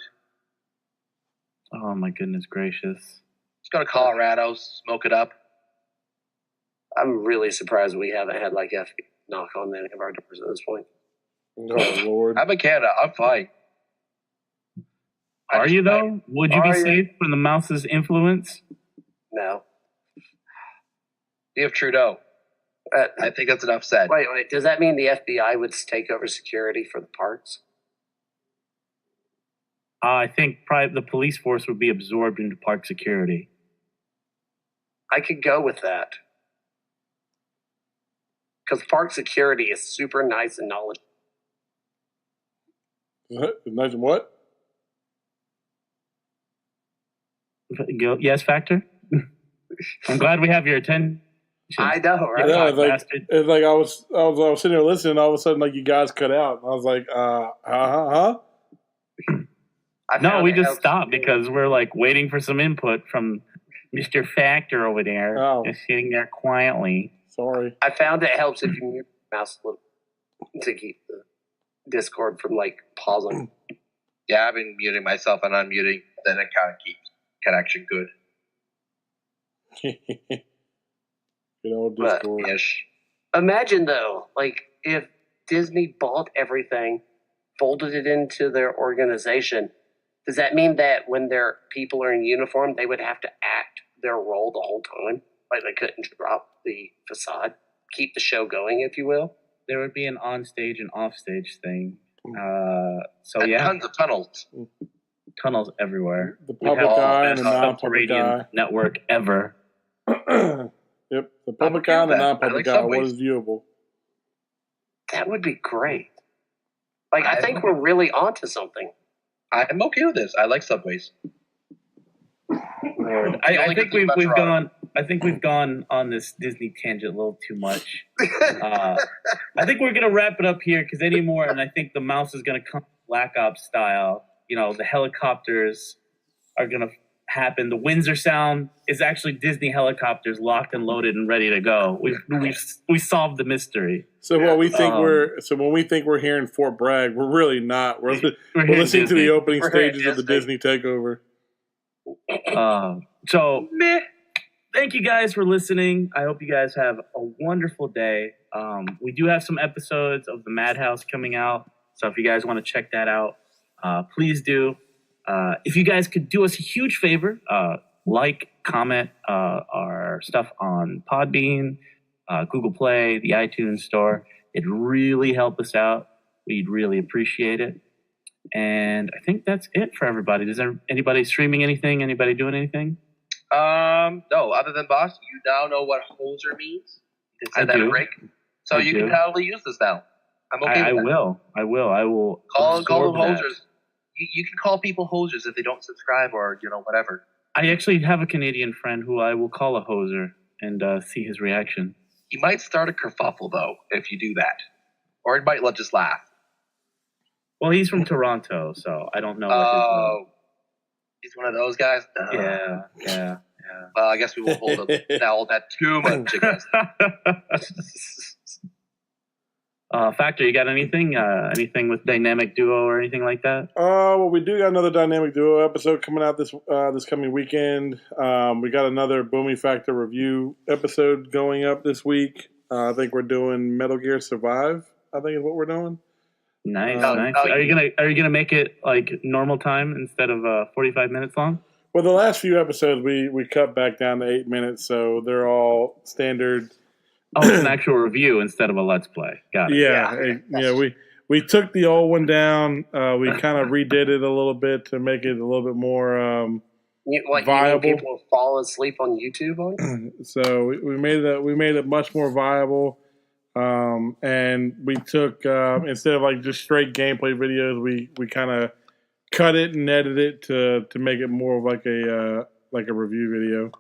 Oh my goodness gracious! Let's go to Colorado, smoke it up. I'm really surprised we haven't had like F knock on any of our doors at this point. Oh Lord. I'm in Canada. I'm fine. Are you though? Would you be safe from the mouse's influence? No. You have Trudeau. I think that's enough said. Wait. Does that mean the FBI would take over security for the parks? I think probably the police force would be absorbed into park security. I could go with that. Because park security is super nice and knowledgeable. Imagine what? Yes, Factor? I'm glad we have your attention. I know, right? Yeah, Bastard. it's like I was sitting there listening, all of a sudden like you guys cut out. I was like, huh? No, we just stopped because we're like waiting for some input from Mr. Factor over there. Oh. Just sitting there quietly. Sorry. I found it helps if you mute your mouse a little to keep the Discord from pausing. Yeah, I've been muting myself and unmuting. Then it kind of keeps connection good. Good old Discord. Ish. Imagine though, if Disney bought everything, folded it into their organization, does that mean that when their people are in uniform, they would have to act their role the whole time? Like they couldn't drop the facade, keep the show going, if you will? There would be an on-stage and off-stage thing. And yeah, tons of tunnels. tunnels everywhere. The We'd have public the eye best and the non-public subterranean eye. network ever. Yep, the public okay eye and the with that. non-public I like eye. What subways. is viewable? That would be great. I think we're really onto something. I'm okay with this. I like subways. I think we've gone. I think we've gone on this Disney tangent a little too much. I think we're gonna wrap it up here because anymore, and I think the mouse is gonna come Black Ops style. The helicopters are gonna happen. The Windsor sound is actually Disney helicopters locked and loaded and ready to go. We solved the mystery. So what we think when we think we're here in Fort Bragg, we're really not. We're listening to the opening stages of the Disney takeover. So thank you guys for listening. I hope you guys have a wonderful day. We do have some episodes of the Madhouse coming out, so if you guys want to check that out, please do. If you guys could do us a huge favor, like, comment our stuff on Podbean, Google Play, the iTunes Store. It'd really help us out. We'd really appreciate it. And I think that's it for everybody. Is there anybody streaming anything? Anybody doing anything? No, other than boss, you now know what hoser means. You said that break. So you can probably use this now. I'm okay with that. I will. Call them hosers. You can call people hosers if they don't subscribe or, whatever. I actually have a Canadian friend who I will call a hoser and see his reaction. He might start a kerfuffle, though, if you do that. Or he might just laugh. Well, he's from Toronto, so I don't know. He's one of those guys? Yeah. Well, I guess we won't hold that too much against Factor, you got anything? Anything with Dynamic Duo or anything like that? Well, we do got another Dynamic Duo episode coming out this coming weekend. We got another Booming Factor review episode going up this week. I think we're doing Metal Gear Survive. I think is what we're doing. Nice. Are you gonna make it like normal time instead of 45 minutes long? Well, the last few episodes we cut back down to 8 minutes, so they're all standard. Oh, it's an actual review instead of a let's play. Got it. Yeah. We took the old one down. We kind of redid it a little bit to make it a little bit more viable. You mean people fall asleep on YouTube on? So we made it much more viable. And we took instead of like just straight gameplay videos, we kind of cut it and edited it to make it more of like a review video.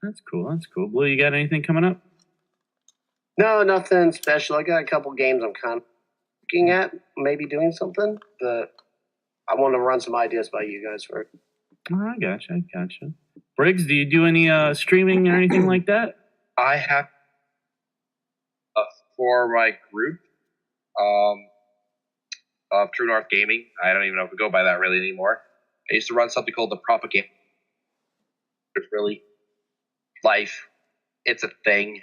That's cool. Blue, you got anything coming up? No, nothing special. I got a couple games I'm kind of looking at, maybe doing something, but I want to run some ideas by you guys first. Oh, I gotcha. Briggs, do you do any streaming or anything like that? I have for my group of True North Gaming. I don't even know if we go by that really anymore. I used to run something called the Propaganda. It's really life. It's a thing.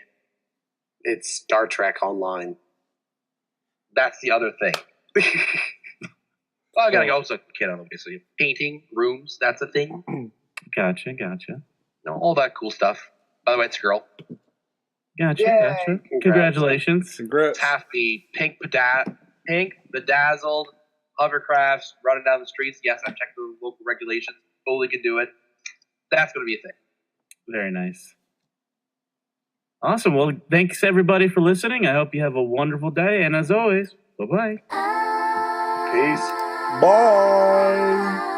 It's Star Trek Online. That's the other thing. Well, I gotta go. Also, kid on obviously painting rooms. That's a thing. Gotcha. All that cool stuff. By the way, it's a girl. Gotcha. Congratulations. Congrats. It's half the pink bedazzled hovercrafts running down the streets. Yes, I've checked the local regulations. Totally can do it. That's going to be a thing. Very nice. Awesome. Well, thanks everybody for listening. I hope you have a wonderful day. And as always, bye-bye. Peace. Bye.